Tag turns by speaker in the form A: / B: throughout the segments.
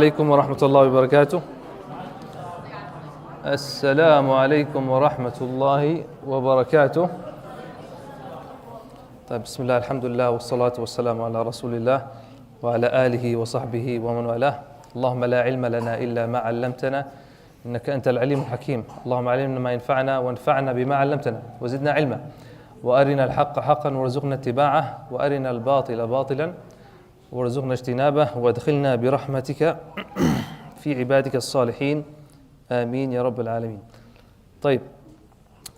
A: عليكم ورحمة الله وبركاته. السلام عليكم ورحمة الله وبركاته. طيب، بسم الله الحمد لله والصلاة والسلام على رسول الله وعلى آله وصحبه ومن والاه. اللهم لا علم لنا إلا ما علمتنا إنك أنت العليم الحكيم. اللهم علمنا ما ينفعنا وانفعنا بما علمتنا وزدنا علما وأرنا الحق حقا وارزقنا اتباعه وأرنا الباطل باطلا وارزقنا اجتنابه وادخلنا برحمتك في عبادك الصالحين آمين يا رب العالمين. طيب,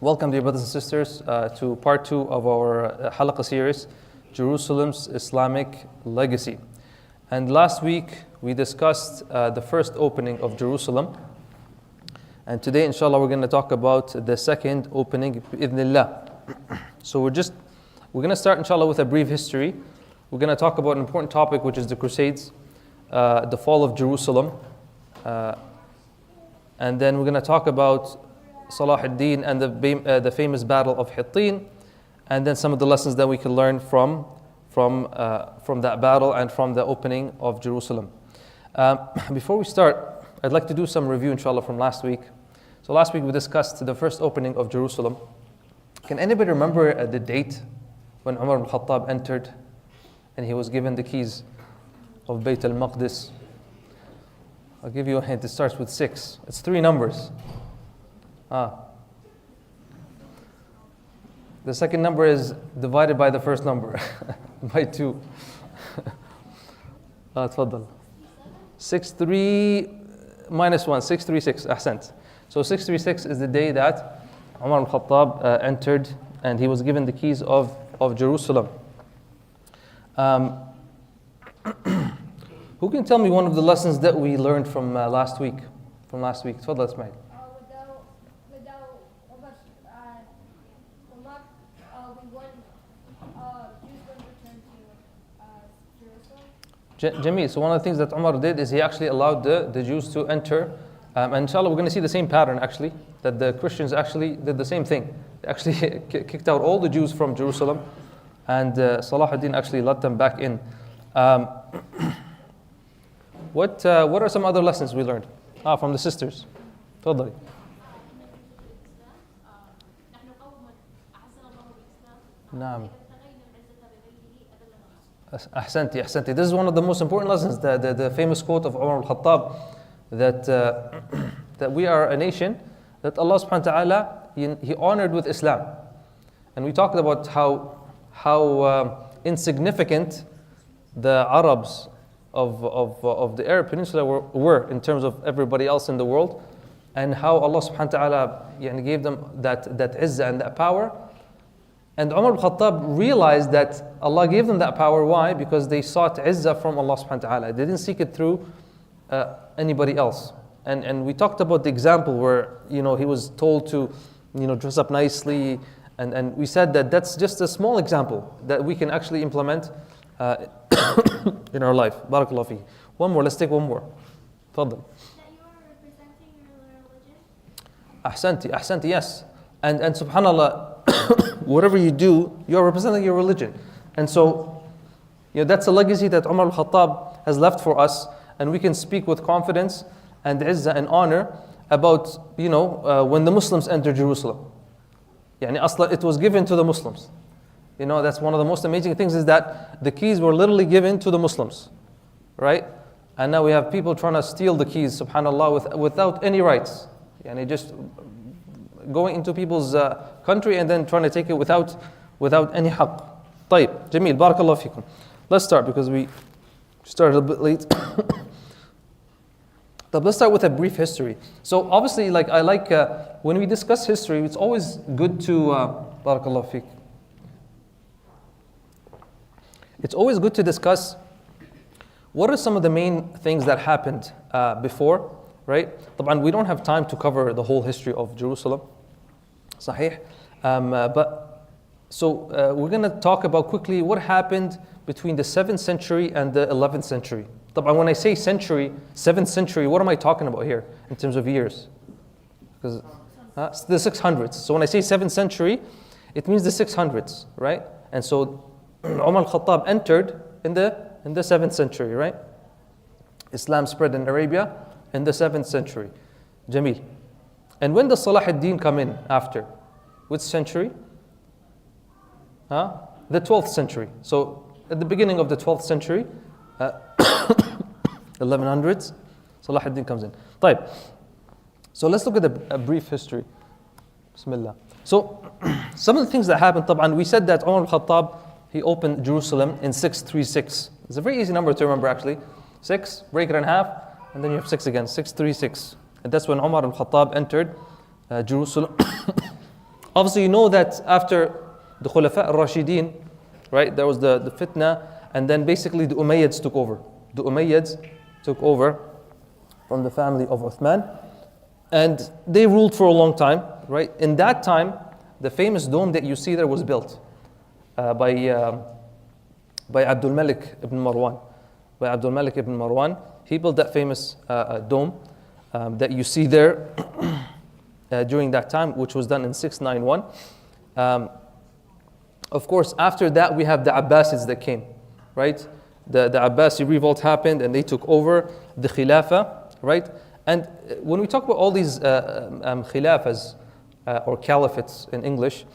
A: welcome dear brothers and sisters to part 2 of our halaqah series, Jerusalem's Islamic Legacy. And last week we discussed the first opening of Jerusalem, and today inshallah we're going to talk about the second opening bi'idhnillah. So we're going to start inshallah with a brief history. We're going to talk about an important topic, which is the Crusades, the fall of Jerusalem, and then we're going to talk about Salah ad-Din and the famous Battle of Hittin, and then some of the lessons that we can learn from that battle and from the opening of Jerusalem. Before we start, I'd like to do some review, inshallah, from last week. So last week we discussed the first opening of Jerusalem. Can anybody remember the date when Umar ibn Khattab entered and he was given the keys of Bayt al-Maqdis? I'll give you a hint. It starts with 6. It's 3 numbers. The second number is divided by the first number, by 2. تفضل. 63 minus 1, 636. Ahsant. So 636 is the day that Umar ibn Khattab entered and he was given the keys of Jerusalem. Who can tell me one of the lessons that we learned from last week? تفضل اسماعيل.
B: Without Umar, we wouldn't Jews wouldn't return to Jerusalem.
A: Jamil. So one of the things that Umar did is he actually allowed the Jews to enter. And inshallah we're going to see the same pattern actually, that the Christians actually did the same thing. They actually kicked out all the Jews from Jerusalem, and Salah ad-Din actually let them back in. What are some other lessons we learned? From the sisters. تفضلي. نعم. أحسنتي. This is one of the most important lessons, the famous quote of Umar al-Khattab, that we are a nation that Allah subhanahu wa ta'ala He honored with Islam. And we talked about how insignificant the Arabs of the Arab Peninsula were in terms of everybody else in the world, and how Allah subhanahu wa ta'ala gave them that izzah and that power. And Umar al-Khattab realized that Allah gave them that power. Why? Because they sought izzah from Allah subhanahu wa ta'ala. They didn't seek it through anybody else. And we talked about the example where he was told to dress up nicely, and we said that that's just a small example that we can actually implement in our life. Barakallahu fi. One more, let's take one more. Tfaddal.
B: That you are representing your religion?
A: Ahsanti, yes. And subhanallah, whatever you do, you are representing your religion. And so, that's a legacy that Umar al-Khattab has left for us, and we can speak with confidence and izzah and honor about, when the Muslims entered Jerusalem. It was given to the Muslims. That's one of the most amazing things, is that the keys were literally given to the Muslims, right? And now we have people trying to steal the keys, subhanallah, without any rights. Just going into people's country and then trying to take it without any haqq. طيب, Jamil, barakallahu fikum. Let's start because we started a bit late. Let's start with a brief history. So obviously, when we discuss history, it's always good to barakallahu fik. It's always good to discuss what are some of the main things that happened before, right? طبعا we don't have time to cover the whole history of Jerusalem. Sahih. So we're going to talk about quickly what happened between the 7th century and the 11th century. طبعا when I say century, 7th century, what am I talking about here in terms of years? Because the 600s. So when I say 7th century, it means the 600s, right? And so Umar al-Khattab entered in the 7th century, right? Islam spread in Arabia in the 7th century. Jamil. And when does Salah ad-Din come in after? Which century? Huh? The 12th century. So at the beginning of the 12th century, 1100s, Salah ad-Din comes in. طيب. So let's look at a brief history. Bismillah. So some of the things that happened, طبعا, we said that Umar al-Khattab, he opened Jerusalem in 636. It's a very easy number to remember actually. 6, break it in half, and then you have 6 again, 636. And that's when Umar al-Khattab entered Jerusalem. Obviously you know that after the Khulafa al-Rashidin, right, there was the fitna, and then basically the Umayyads took over. The Umayyads took over from the family of Uthman, and they ruled for a long time, right? In that time, the famous dome that you see there was built by Abdul Malik ibn Marwan. By Abdul Malik ibn Marwan, he built that famous dome that you see there during that time, which was done in 691. Of course, after that, we have the Abbasids that came, right? The Abbasi revolt happened and they took over the Khilafah, right? And when we talk about all these Khilafas or Caliphates in English,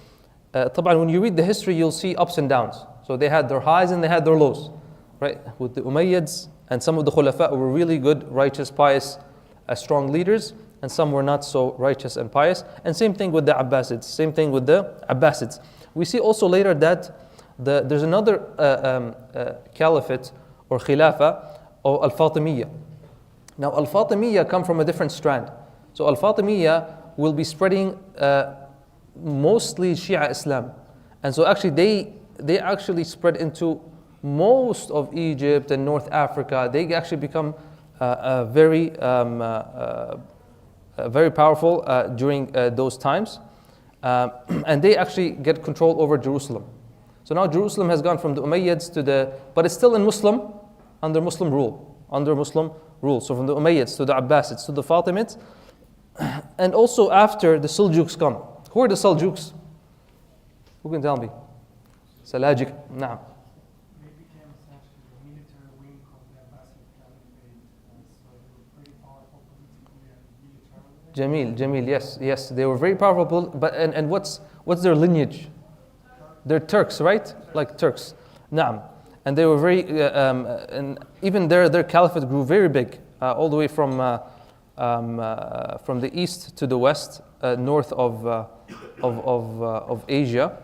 A: طبعا when you read the history, you'll see ups and downs. So they had their highs and they had their lows, right? With the Umayyads and some of the Khulafa were really good, righteous, pious, strong leaders, and some were not so righteous and pious. And same thing with the Abbasids, same thing with the Abbasids. We see also later that there's another caliphate or khilafah or Al-Fatimiyya. Now Al-Fatimiyya come from a different strand. So Al-Fatimiyya will be spreading mostly Shia Islam. And so actually they actually spread into most of Egypt and North Africa. They actually become very powerful during those times. And they actually get control over Jerusalem. So now Jerusalem has gone from the Umayyads to but it's still under Muslim rule. So from the Umayyads to the Abbasids to the Fatimids. And also after the Seljuks come. Who are the Seljuks? Who can tell me? Salajik. Naam.
C: They became essentially a military wing of the Abbasid Caliphate, so they were pretty powerful politically and militarily.
A: Jamil, yes, they were very powerful. But and what's their lineage? They're Turks, right? Like Turks. Naam. And they were very, and even their caliphate grew very big, all the way from the east to the west, north of Asia.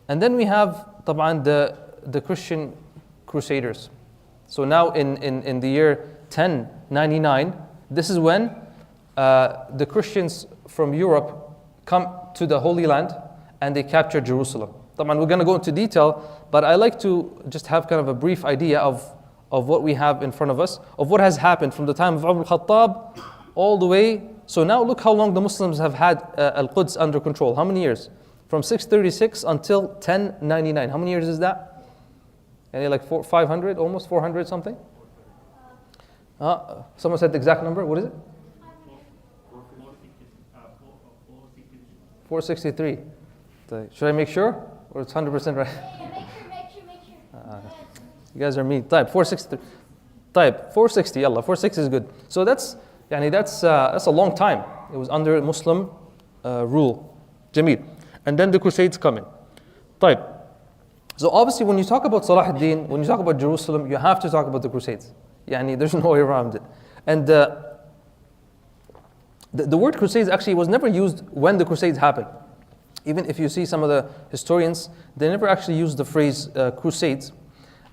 A: And then we have طبعا the Christian Crusaders. So now in the year 1099, this is when the Christians from Europe come to the Holy Land and they capture Jerusalem. طبعا we're going to go into detail, but I like to just have kind of a brief idea of what we have in front of us, of what has happened from the time of Umar al-Khattab all the way. So now look how long the Muslims have had Al-Quds under control. How many years? From 636 until 1099. How many years is that? Any like 500, almost 400 something? Someone said the exact number. What is it? 463. Should I make sure? Or it's 100% right?
B: Yeah, make sure.
A: You guys are mean. Type 463. Type 460. Yalla, 460 is good. So that's a long time. It was under Muslim rule. Jameel. And then the Crusades come in. Type. So obviously when you talk about Salah ad-Din, when you talk about Jerusalem, you have to talk about the Crusades. There's no way around it. And the word Crusades actually was never used when the Crusades happened. Even if you see some of the historians, they never actually use the phrase Crusades.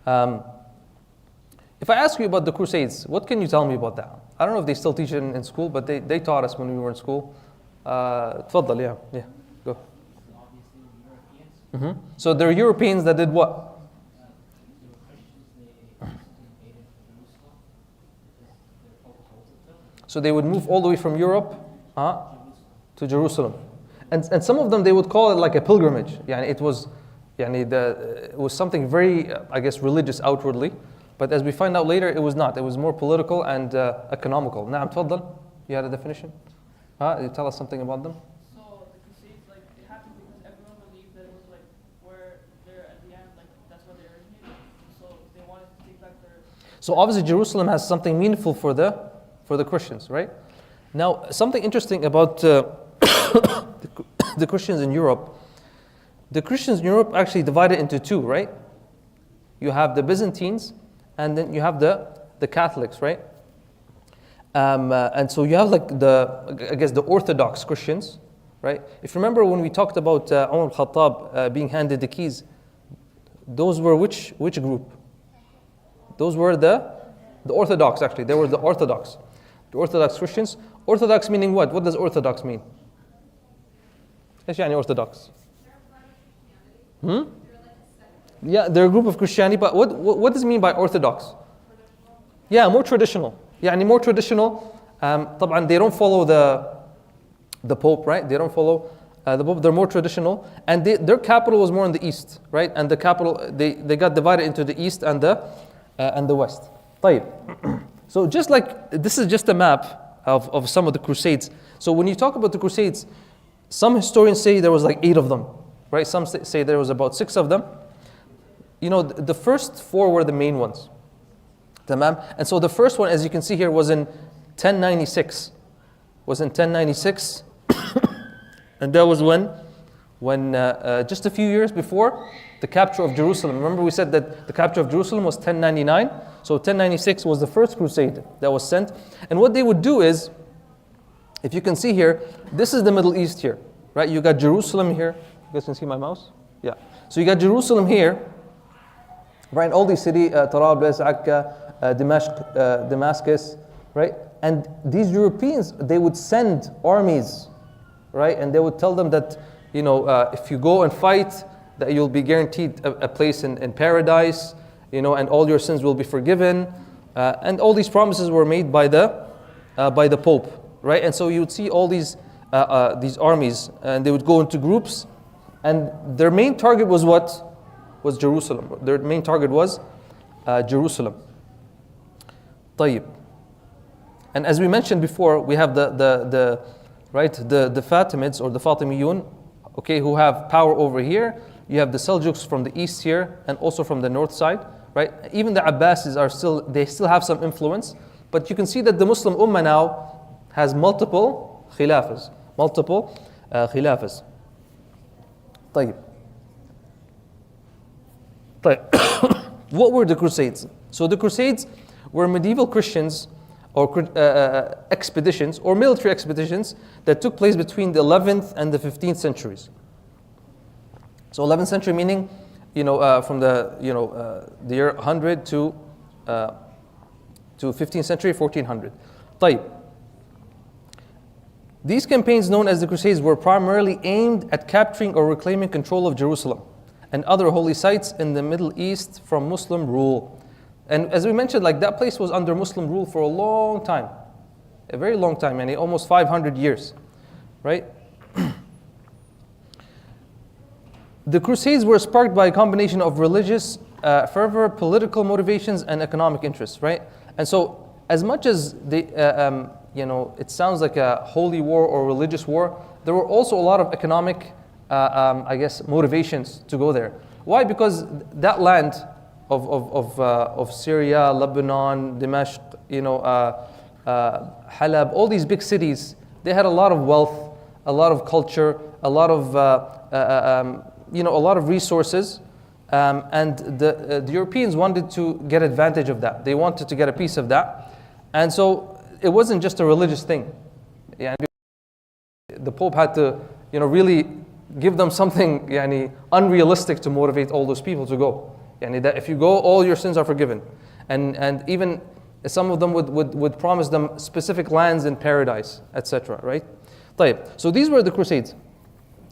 A: If I ask you about the Crusades, what can you tell me about that? I don't know if they still teach it in school, but they taught us when we were in school. تفضل, yeah, go.
D: Obviously Europeans.
A: Mm-hmm. So there are Europeans that did what?
D: They were Christians, they invaded Jerusalem because their Pope told them to.
A: So they would move all the way from Europe to Jerusalem. And some of them, they would call it like a pilgrimage. It was something very, I guess, religious outwardly. But as we find out later, it was not. It was more political and economical. Naam, tfaddal. You had a definition? You tell us something about them?
E: So the Crusades, it happened because everyone believed that it was where they're at the end, that's where they originated. So they wanted to take back their
A: So obviously Jerusalem has something meaningful for the Christians, right? Now, something interesting about the Christians in Europe. The Christians in Europe actually divided into two, right? You have the Byzantines, and then you have the Catholics, right? And so you have like the Orthodox Christians, right? If you remember when we talked about Umar al-Khattab being handed the keys, those were which group? Those were the Orthodox, actually. They were the Orthodox. The Orthodox Christians. Orthodox meaning what? What does Orthodox mean? ايش يعني Orthodox? Yeah, they're a group of Christianity, but what does it mean by Orthodox? Yeah, more traditional. يعني more traditional. طبعا they don't follow the Pope, right? They don't follow the Pope. They're more traditional, and their capital was more in the east, right? And the capital they got divided into the east and the west. طيب. So just like this is just a map of some of the Crusades. So when you talk about the Crusades, some historians say there was like 8 of them, right? Some say there was about 6 of them. You know, the first 4 were the main ones. Tamam? And so the first one, as you can see here, was in 1096. Was in 1096. And that was when just a few years before the capture of Jerusalem. Remember we said that the capture of Jerusalem was 1099. So 1096 was the first crusade that was sent. And what they would do is, if you can see here, this is the Middle East here, right? You got Jerusalem here. You guys can see my mouse? Yeah. So you got Jerusalem here, right? And all these cities, Tarablus, Akka, Damascus, right? And these Europeans, they would send armies, right? And they would tell them that, you know, if you go and fight, that you'll be guaranteed a place in paradise, you know, and all your sins will be forgiven. And all these promises were made by the Pope, right? And so you would see all these armies, and they would go into groups, and their main target was what? Was Jerusalem. Their main target was Jerusalem. طيب. And as we mentioned before, we have the Fatimids or the Fatimiyun, okay, who have power over here. You have the Seljuks from the east here, and also from the north side, right? Even the Abbasids they still have some influence, but you can see that the Muslim Ummah now has multiple khilafas. طيب. What were the Crusades? So the Crusades were medieval Christians or expeditions or military expeditions that took place between the 11th and the 15th centuries. So 11th century meaning, you know, from the year 100 to 15th century, 1400. طيب. These campaigns, known as the Crusades, were primarily aimed at capturing or reclaiming control of Jerusalem and other holy sites in the Middle East from Muslim rule. And as we mentioned, like that place was under Muslim rule for a long time, a very long time, and almost 500 years, right? The Crusades were sparked by a combination of religious fervor, political motivations, and economic interests, right? And so, as much as it sounds like a holy war or religious war, there were also a lot of economic, motivations to go there. Why? Because that land of Syria, Lebanon, Damascus, Halab, all these big cities, they had a lot of wealth, a lot of culture, a lot of a lot of resources, and the Europeans wanted to get advantage of that. They wanted to get a piece of that, and so it wasn't just a religious thing. Yeah, the Pope had to, really give them something, unrealistic to motivate all those people to go. That if you go, all your sins are forgiven, and even some of them would promise them specific lands in paradise, etc. Right? طيب. So these were the Crusades.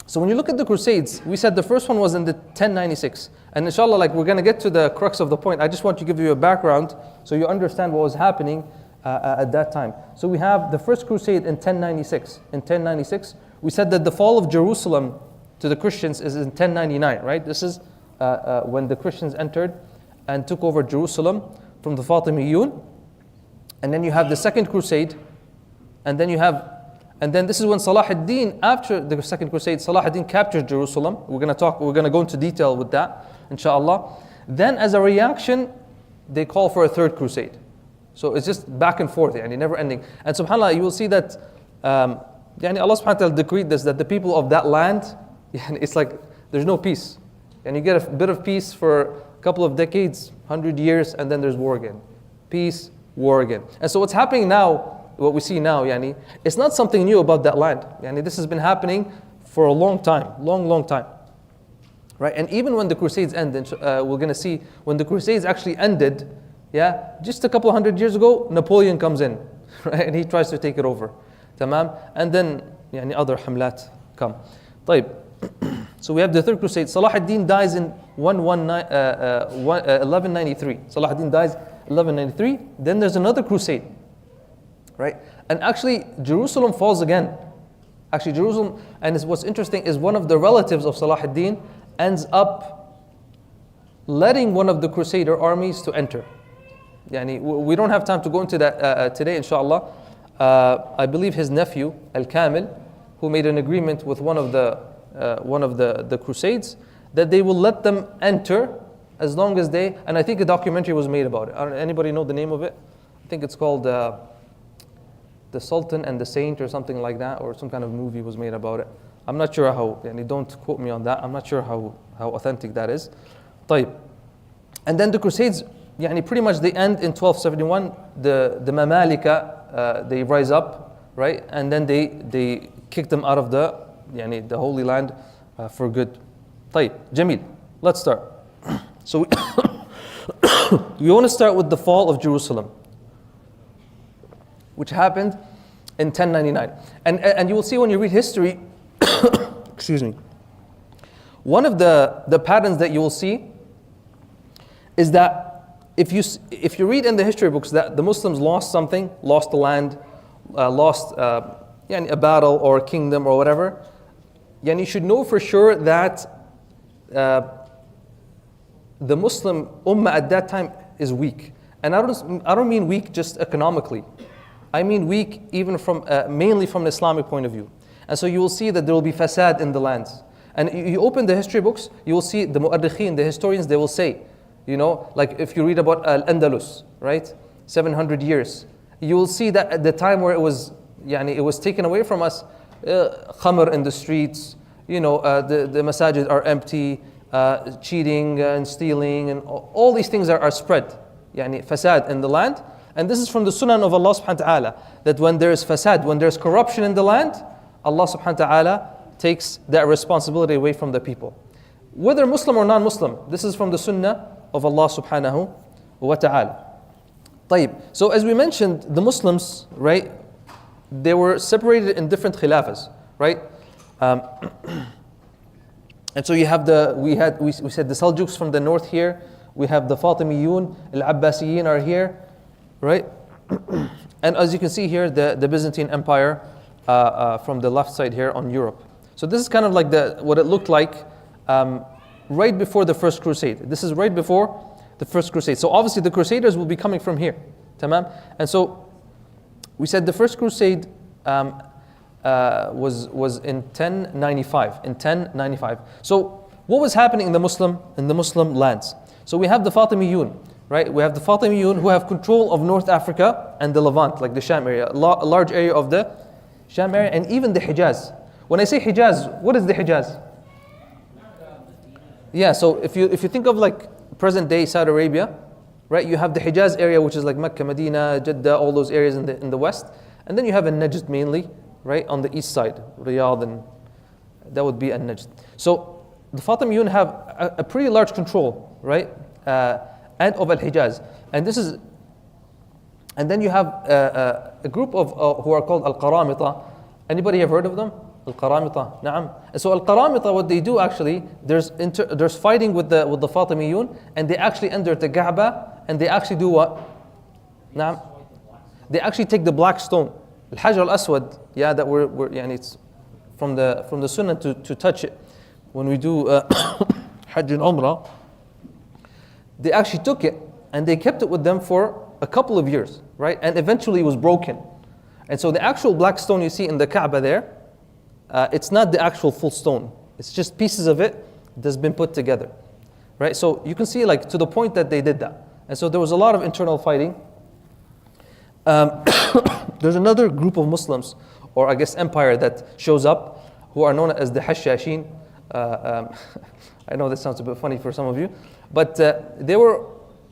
A: So when you look at the Crusades, we said the first one was in the 1096. And inshallah, we're going to get to the crux of the point. I just want to give you a background so you understand what was happening at that time. So we have the first crusade in 1096. In 1096, we said that the fall of Jerusalem to the Christians is in 1099, right? This is when the Christians entered and took over Jerusalem from the Fatimiyun. And then you have the second crusade, and then this is when Salah ad-Din, after the second crusade, Salah ad-Din captured Jerusalem. We're going to go into detail with that, inshallah. Then as a reaction they call for a third crusade. So it's just back and forth, yani never ending. And subhanAllah, you will see that yani Allah subhanahu wa ta'ala decreed this, that the people of that land, yani it's like there's no peace. And you get a bit of peace for a couple of decades, 100 years, and then there's war again. Peace, war again. And so what's happening now, what we see now, yani, it's not something new about that land. Yani this has been happening for a long time, long time. Right? And even when the Crusades ended, we're going to see when the Crusades actually ended, yeah, just a couple 100 years ago, Napoleon comes in, right? And he tries to take it over. Tamam? And then yani, other hamlat come. طيب. So we have the third crusade. Salah ad-Din dies in 1193. Salah ad-Din dies 1193. Then there's another crusade. Right? And actually, Jerusalem falls again. Actually, Jerusalem, and what's interesting is one of the relatives of Salah ad-Din ends up letting one of the crusader armies to enter. Yani, we don't have time to go into that today, inshallah. I believe his nephew, Al-Kamil, who made an agreement with one of the crusades, that they will let them enter as long as they, and I think a documentary was made about it. Anybody know the name of it? I think it's called The Sultan and the Saint or something like that, or some kind of movie was made about it. I'm not sure how, don't quote me on that. I'm not sure how authentic that is. طيب. And then the Crusades, pretty much they end in 1271. The Mamalika, they rise up, right? And then they kick them out of the Holy Land for good. طيب. Jamil, let's start. So we want to start with the fall of Jerusalem, which happened in 1099. And you will see when you read history, excuse me, one of the patterns that you will see is that if you read in the history books that the Muslims lost something, lost the land, lost a battle or a kingdom or whatever, you should know for sure that the Muslim ummah at that time is weak. And I don't mean weak just economically. I mean weak even from mainly from an Islamic point of view. And so you will see that there will be fasad in the lands. And you open the history books, you will see the mu'arrikhin, the historians, they will say, like if you read about Al-Andalus, right? 700 years. You will see that at the time where it was taken away from us, khamr in the streets, the masajid are empty, cheating and stealing, and all these things are spread, fasad in the land. And this is from the sunnah of Allah subhanahu wa ta'ala, that when there is fasad, when there is corruption in the land, Allah subhanahu wa ta'ala takes that responsibility away from the people. Whether Muslim or non-Muslim, this is from the sunnah of Allah subhanahu wa ta'ala. طيب. So as we mentioned, the Muslims, right, they were separated in different khilafas, right? And so you have we said the Seljuks from the north here, we have the Fatimiyun, Al-Abbasiyin are here, right? And as you can see here, the Byzantine Empire from the left side here on Europe. So this is kind of like what it looked like right before the First Crusade. This is right before the First Crusade. So obviously the Crusaders will be coming from here. Tamam? And so we said the First Crusade was in 1095. In 1095. So what was happening in the Muslim lands? So we have the Fatimiyun, right? We have the Fatimiyun who have control of North Africa and the Levant, like the Sham area, a large area of the Sham area, and even the Hijaz. When I say Hijaz, what is the Hijaz? Yeah, so if you think of like present day Saudi Arabia, right? You have the Hijaz area, which is like Mecca, Medina, Jeddah, all those areas in the west, and then you have Najd mainly, right, on the east side, Riyadh, and that would be Najd. So the Fatimiyun have a pretty large control, right, and of Al-Hijaz, and then you have a group of who are called Al-Qaramita. Anybody have heard of them? Al-Qaramita, na'am. And so Al-Qaramita, what they do actually, there's fighting with the Fatimiyun, and they actually enter the Kaaba, and they actually do what? Na'am. They actually take the black stone, Al-Hajar Al-Aswad, that it's from the Sunnah to touch it. When we do Hajj and Umrah, they actually took it and they kept it with them for a couple of years, right? And eventually it was broken. And so the actual black stone you see in the Kaaba there, it's not the actual full stone. It's just pieces of it that's been put together, right? So you can see like to the point that they did that. And so there was a lot of internal fighting. There's another group of Muslims, or I guess empire, that shows up, who are known as the Hashashin. I know that sounds a bit funny for some of you, but they were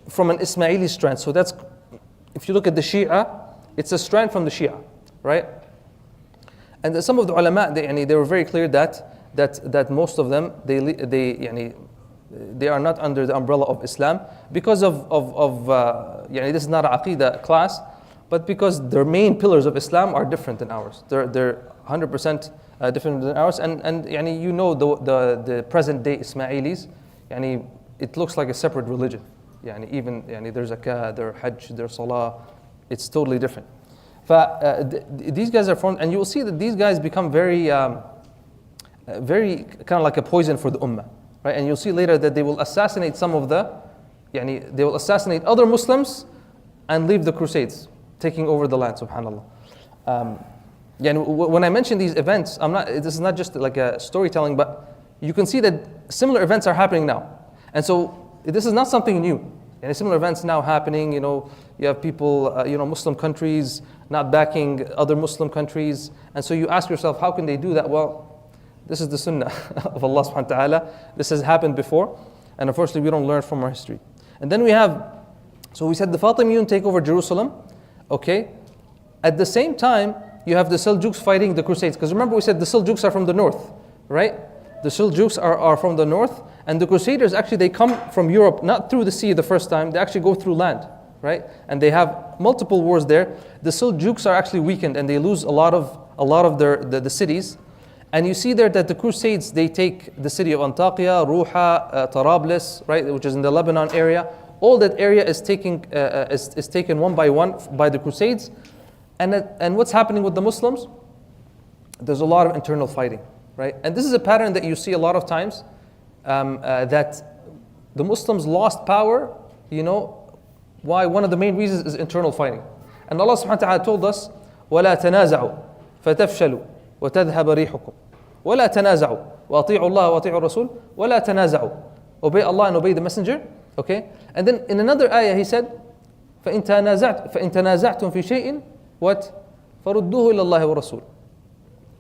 A: from an Ismaili strand. So that's, if you look at the Shia, it's a strand from the Shia, right? And some of the ulama, they were very clear that most of them, they are not under the umbrella of Islam because of this is not an Aqidah class, but because their main pillars of Islam are different than ours. They're 100% different than ours. And you know the present day Ismailis, it looks like a separate religion. Even there's zakah, their hajj, their salah, it's totally different. These guys are formed, and you will see that these guys become very kind of like a poison for the ummah, right? And you'll see later that they will assassinate some of they will assassinate other Muslims and leave the Crusades, taking over the land, subhanAllah. When I mention these events, this is not just like a storytelling, but you can see that similar events are happening now. And so this is not something new. Similar events now happening, you have people, Muslim countries not backing other Muslim countries. And so you ask yourself, how can they do that? Well, this is the sunnah of Allah subhanahu wa ta'ala. This has happened before. And unfortunately, we don't learn from our history. And then we said the Fatimiyun take over Jerusalem. Okay. At the same time, you have the Seljuks fighting the Crusades. Because remember we said the Seljuks are from the north, right? The Seljuks are from the north. And the Crusaders, actually, they come from Europe, not through the sea the first time. They actually go through land, right? And they have multiple wars there. The Seljuks are actually weakened, and they lose a lot of the cities. And you see there that the Crusades, they take the city of Antakya, Ruha, Tarablis, right, which is in the Lebanon area. All that area is taken one by one by the Crusades. And what's happening with the Muslims? There's a lot of internal fighting, right? And this is a pattern that you see a lot of times, that the Muslims lost power, why? One of the main reasons is internal fighting. And Allah subhanahu wa ta'ala told us, وَلَا تَنَازَعُوا فَتَفْشَلُوا وَتَذْهَبَ رِيحُكُمْ وَلَا تَنَازَعُوا وَأَطِيعُوا اللَّهَ وَأَطِيعُوا الرَّسُولَ وَلَا تَنَازَعُوا. Obey Allah and obey the Messenger. Okay? And then in another ayah he said, فَإِن تَنَازَعْتُمْ فِي شَيْءٍ what? فَرُدُّوهُ إِلَى اللَّهِ وَالرَّسُولِ.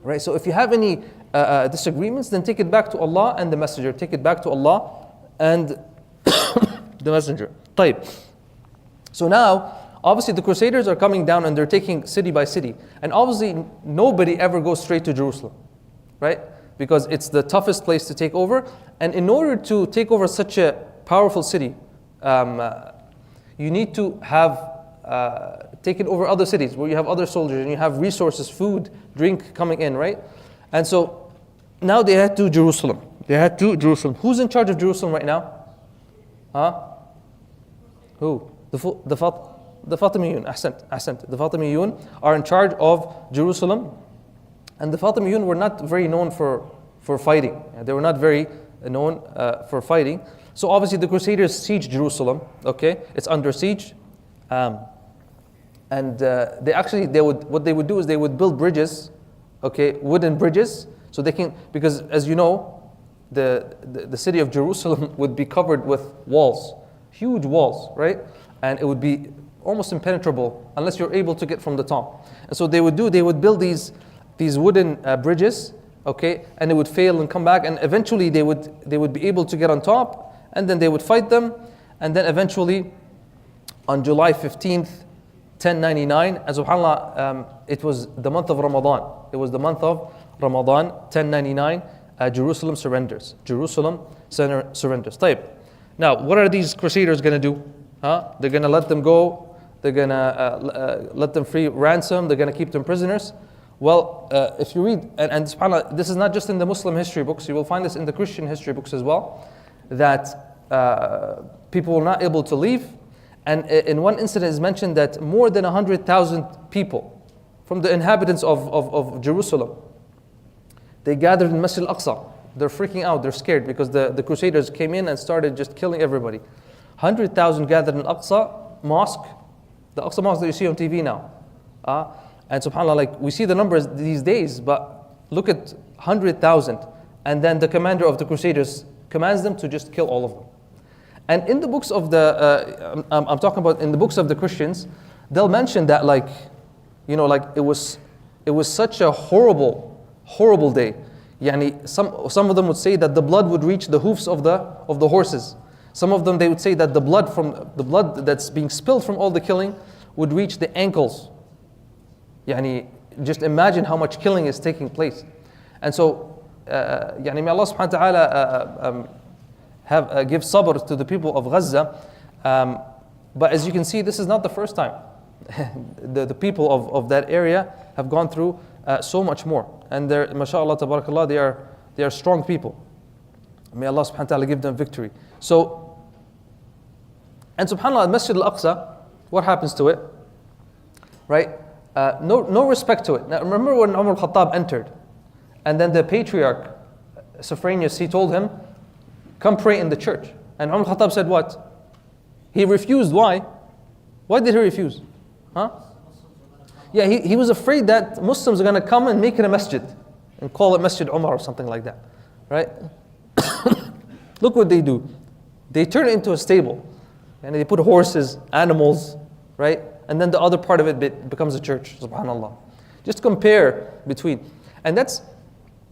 A: Right? So if you have any disagreements, then take it back to Allah and the Messenger. Take it back to Allah and the Messenger. طيب. So now, obviously the Crusaders are coming down and they're taking city by city. And obviously nobody ever goes straight to Jerusalem, right? Because it's the toughest place to take over. And in order to take over such a powerful city, you need to have taken over other cities where you have other soldiers and you have resources, food, drink coming in, right? And so now they head to Jerusalem. Who's in charge of Jerusalem right now? Who? The Fatimiyun. Ahsant. The Fatimiyun are in charge of Jerusalem. And the Fatimiyun were not very known for fighting. They were not very known for fighting. So obviously the Crusaders siege Jerusalem. Okay, it's under siege. And what they would do is they would build bridges, okay, wooden bridges, so they can, because as you know, the city of Jerusalem would be covered with walls, huge walls, right? And it would be almost impenetrable unless you're able to get from the top. And so they would build these wooden bridges, okay, and they would fail and come back, and eventually they would be able to get on top, and then they would fight them, and then eventually on July 15th, 1099, and subhanAllah, it was the month of Ramadan. It was the month of Ramadan, 1099, Jerusalem surrenders. طيب. Now, what are these Crusaders going to do? They're going to let them go. They're going to let them free ransom. They're going to keep them prisoners. Well, if you read, and subhanAllah, this is not just in the Muslim history books, you will find this in the Christian history books as well, that people were not able to leave. And in one incident is mentioned that more than 100,000 people from the inhabitants of Jerusalem, they gathered in Masjid al-Aqsa. They're freaking out, they're scared because the Crusaders came in and started just killing everybody. 100,000 gathered in Al-Aqsa Mosque, the Aqsa Mosque that you see on TV now. And subhanAllah, like we see the numbers these days, but look at 100,000. And then the commander of the Crusaders commands them to just kill all of them. And in the books of I'm talking about in the books of the Christians, they'll mention that like, you know, like it was such a horrible day. Yani some of them would say that the blood would reach the hoofs of the horses. Some of them, they would say that the blood that's being spilled from all the killing would reach the ankles. Yani just imagine how much killing is taking place. And so, yani may Allah subhanahu wa ta'ala give sabr to the people of Gaza. But as you can see, this is not the first time. the people of that area have gone through so much more. And they're, mashallah, tabarakallah, they are strong people. May Allah subhanahu wa ta'ala give them victory. So, and subhanAllah, Masjid al-Aqsa, what happens to it? Right? No respect to it. Now remember when Umar al-Khattab entered, and then the patriarch, Sophronius, he told him, come pray in the church. And Umar al-Khattab said what? He refused. Why? Why did he refuse? Huh? Yeah, he was afraid that Muslims are going to come and make it a masjid and call it Masjid Umar or something like that. Right? Look what they do. They turn it into a stable. And they put horses, animals, right? And then the other part of it becomes a church, subhanAllah. Just compare between. And that's,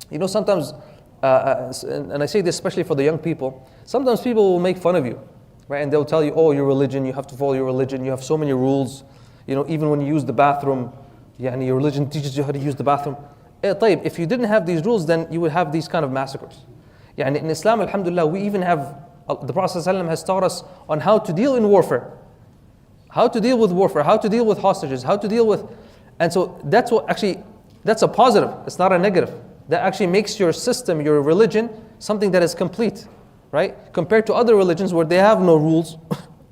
A: you know, sometimes, and I say this especially for the young people, sometimes people will make fun of you, right? And they'll tell you, oh, your religion, you have to follow your religion, you have so many rules. You know, even when you use the bathroom, yani your religion teaches you how to use the bathroom. طيب, if you didn't have these rules, then you would have these kind of massacres. Yani in Islam, alhamdulillah, we even have, the Prophet ﷺ has taught us on how to deal in warfare. How to deal with warfare, how to deal with hostages, how to deal with, and so that's what actually, that's a positive, it's not a negative. That actually makes your system, your religion, something that is complete, right? Compared to other religions where they have no rules,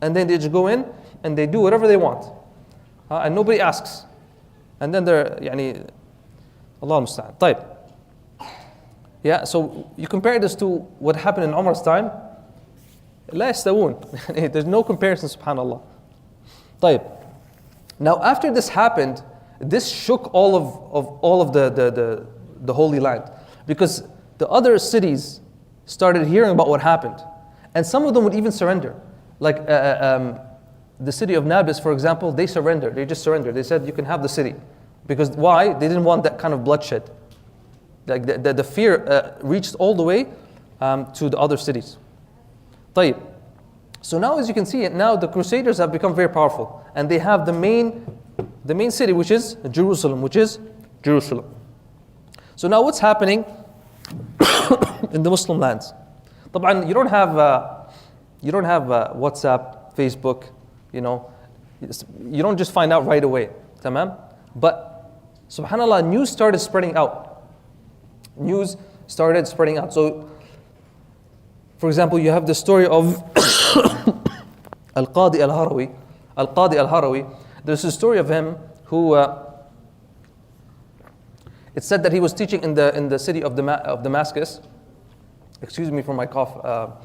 A: and then they just go in and they do whatever they want. And nobody asks. And then they're, yani, Allah musta'an. طيب. Yeah, so you compare this to what happened in Umar's time, لا يستوون. There's no comparison, subhanAllah. طيب. Now after this happened, this shook all of the Holy Land, because the other cities started hearing about what happened, and some of them would even surrender. Like the city of Nablus, for example, they surrendered. They just surrendered. They said, you can have the city. Because why? They didn't want that kind of bloodshed. Like the fear reached all the way to the other cities. طيب. So now as you can see, now the Crusaders have become very powerful. And they have the main city, which is Jerusalem. So now what's happening in the Muslim lands? طبعا you don't have WhatsApp, Facebook, you know. You don't just find out right away. Tamam? But subhanAllah, news started spreading out. So, for example, you have the story of Al-Qadi Al-Harawi. There's a story of him who, it's said that he was teaching in the city of Damascus. Excuse me for my cough.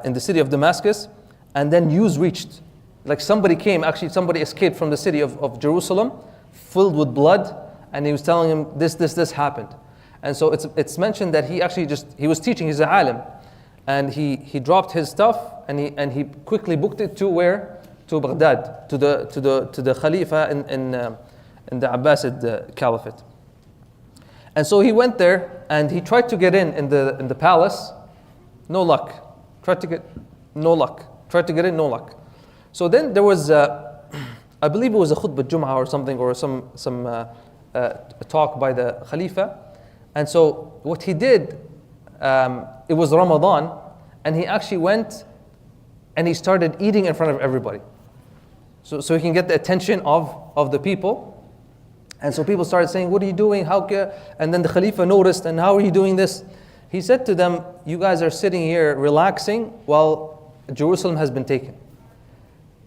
A: In the city of Damascus, and then news reached. Like somebody escaped from the city of Jerusalem, filled with blood, and he was telling him this happened. And so it's mentioned that he was teaching, he's a alim, and he dropped his stuff and he quickly booked it to where? To Baghdad, to the Khalifa in the Abbasid Caliphate. And so he went there and he tried to get in the palace, no luck. Tried to get in, no luck. So then there was, I believe it was a khutbah Jum'ah or something, or some talk by the Khalifa. And so what he did, it was Ramadan, and he actually went and he started eating in front of everybody. So he can get the attention of the people. And so people started saying, what are you doing? And then the Khalifa noticed, and how are you doing this? He said to them, you guys are sitting here relaxing while Jerusalem has been taken.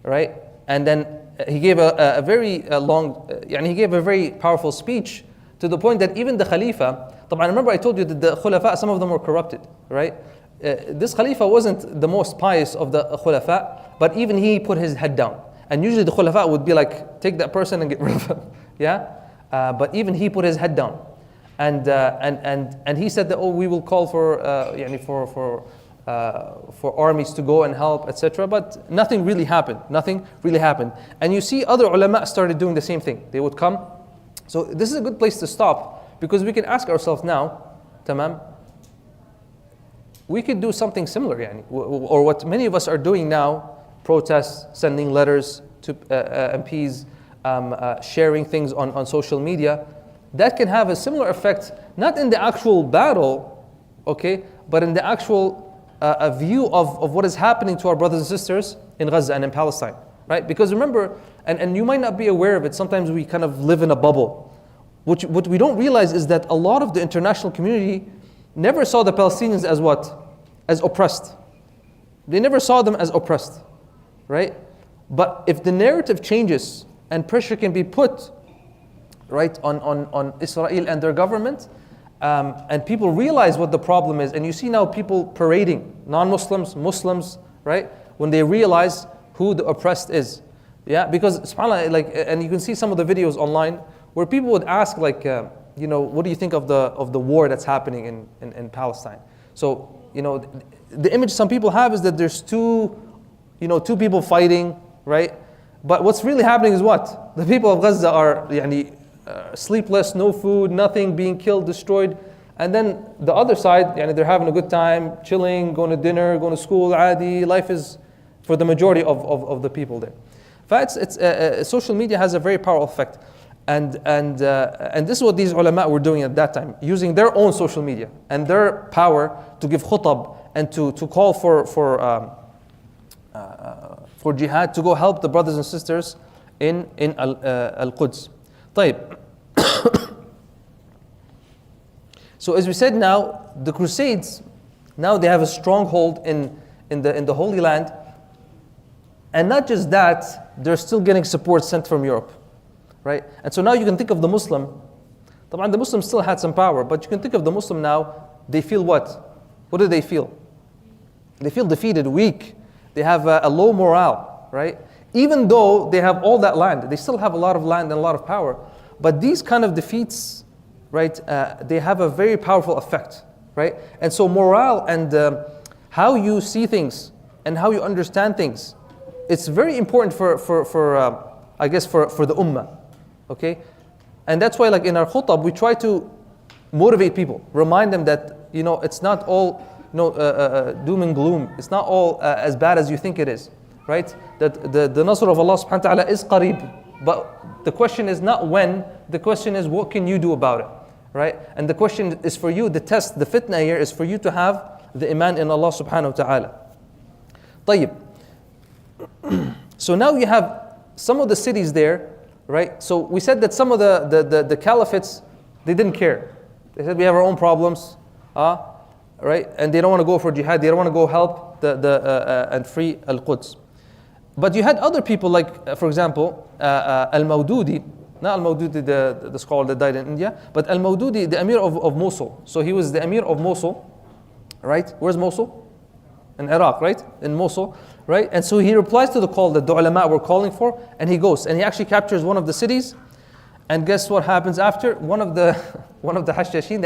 A: Right? And then he gave a very he gave a very powerful speech, to the point that even the Khalifa, I remember I told you that the Khulafa, some of them were corrupted, right? This Khalifa wasn't the most pious of the Khulafa, but even he put his head down. And usually the Khulafa would be like, take that person and get rid of him. Yeah? But even he put his head down. And he said that, we will call for for armies to go and help, etc. But nothing really happened. Nothing really happened. And you see other ulama started doing the same thing. They would come. So this is a good place to stop, because we can ask ourselves now, tamam, we could do something similar, yani, or what many of us are doing now, protests, sending letters to MPs, sharing things on social media. That can have a similar effect, not in the actual battle, okay, but in the actual a view of what is happening to our brothers and sisters in Gaza and in Palestine, right? Because remember, and you might not be aware of it, sometimes we kind of live in a bubble. What we don't realize is that a lot of the international community never saw the Palestinians as what? As oppressed. They never saw them as oppressed, right? But if the narrative changes and pressure can be put, right, on Israel and their government, and people realize what the problem is, and you see now people parading, non-Muslims, Muslims, right, when they realize who the oppressed is. Yeah, because subhanAllah, like, and you can see some of the videos online where people would ask, like, what do you think of the war that's happening in Palestine? So, the image some people have is that there's two people fighting, right? But what's really happening is what? The people of Gaza are sleepless, no food, nothing, being killed, destroyed. And then the other side, they're having a good time, chilling, going to dinner, going to school, adi. Life is for the majority of the people there. In fact, social media has a very powerful effect. And this is what these ulama were doing at that time, using their own social media and their power to give khutab and to call for jihad, to go help the brothers and sisters in Al-Quds. طيب. So as we said, now the Crusades, now they have a stronghold in the Holy Land, and not just that, they're still getting support sent from Europe, right? And so now you can think of the Muslim. The Muslim still had some power, but you can think of the Muslim now. They feel what? What do they feel? They feel defeated, weak. They have a low morale, right? Even though they have all that land, they still have a lot of land and a lot of power. But these kind of defeats, right, they have a very powerful effect, right? And so morale and how you see things and how you understand things, it's very important for the ummah, okay? And that's why, like, in our khutab, we try to motivate people, remind them that, it's not all doom and gloom. It's not all as bad as you think it is, right? That the nasr of Allah subhanahu wa ta'ala is qareeb. But the question is not when, the question is what can you do about it, right? And the question is for you, the test, the fitna here is for you to have the iman in Allah subhanahu wa ta'ala. طيب. So now you have some of the cities there, right? So we said that some of the caliphates, they didn't care. They said we have our own problems, right? And they don't want to go for jihad, they don't want to go help and free Al-Quds. But you had other people like, for example, Al-Mawdudi, not Al-Mawdudi, the scholar that died in India, but Al-Mawdudi, the Emir of Mosul. So he was the Emir of Mosul, right? Where's Mosul? In Iraq, right? In Mosul, right? And so he replies to the call that the ulama were calling for, and he goes, and he actually captures one of the cities, and guess what happens after? One of the Hashashin,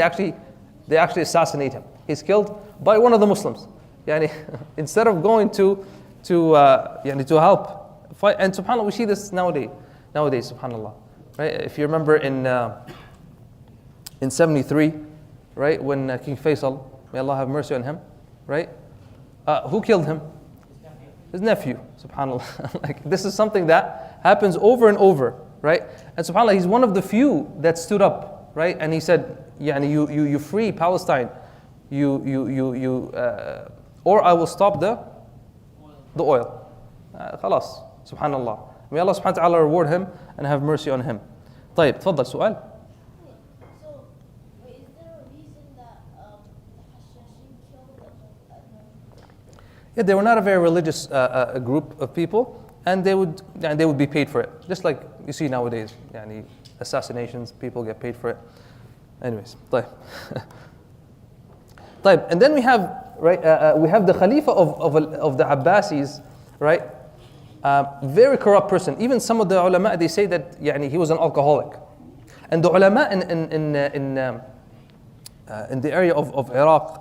A: they actually assassinate him. He's killed by one of the Muslims. Yani, instead of going to help fight, and subhanAllah, we see this nowadays, subhanAllah, right? If you remember in 73, right, when King Faisal, may Allah have mercy on him, right? Who killed him? His nephew, subhanAllah. Like, this is something that happens over and over, right? And subhanAllah, he's one of the few that stood up, right? And he said, you free Palestine, or I will stop the oil. Khalas, subhanallah. May Allah subhanahu wa ta'ala reward him and have mercy on him. طيب, تفضل سؤال.
B: So, is there a reason that the Hashashin killed them?
A: Yeah, they were not a very religious group of people, and they would be paid for it. Just like you see nowadays, assassinations, people get paid for it. Anyways, طيب. طيب, and then we have, right, we have the Khalifa of the Abbasis, right? Very corrupt person. Even some of the ulama, they say that he was an alcoholic. And the ulama in the area of Iraq,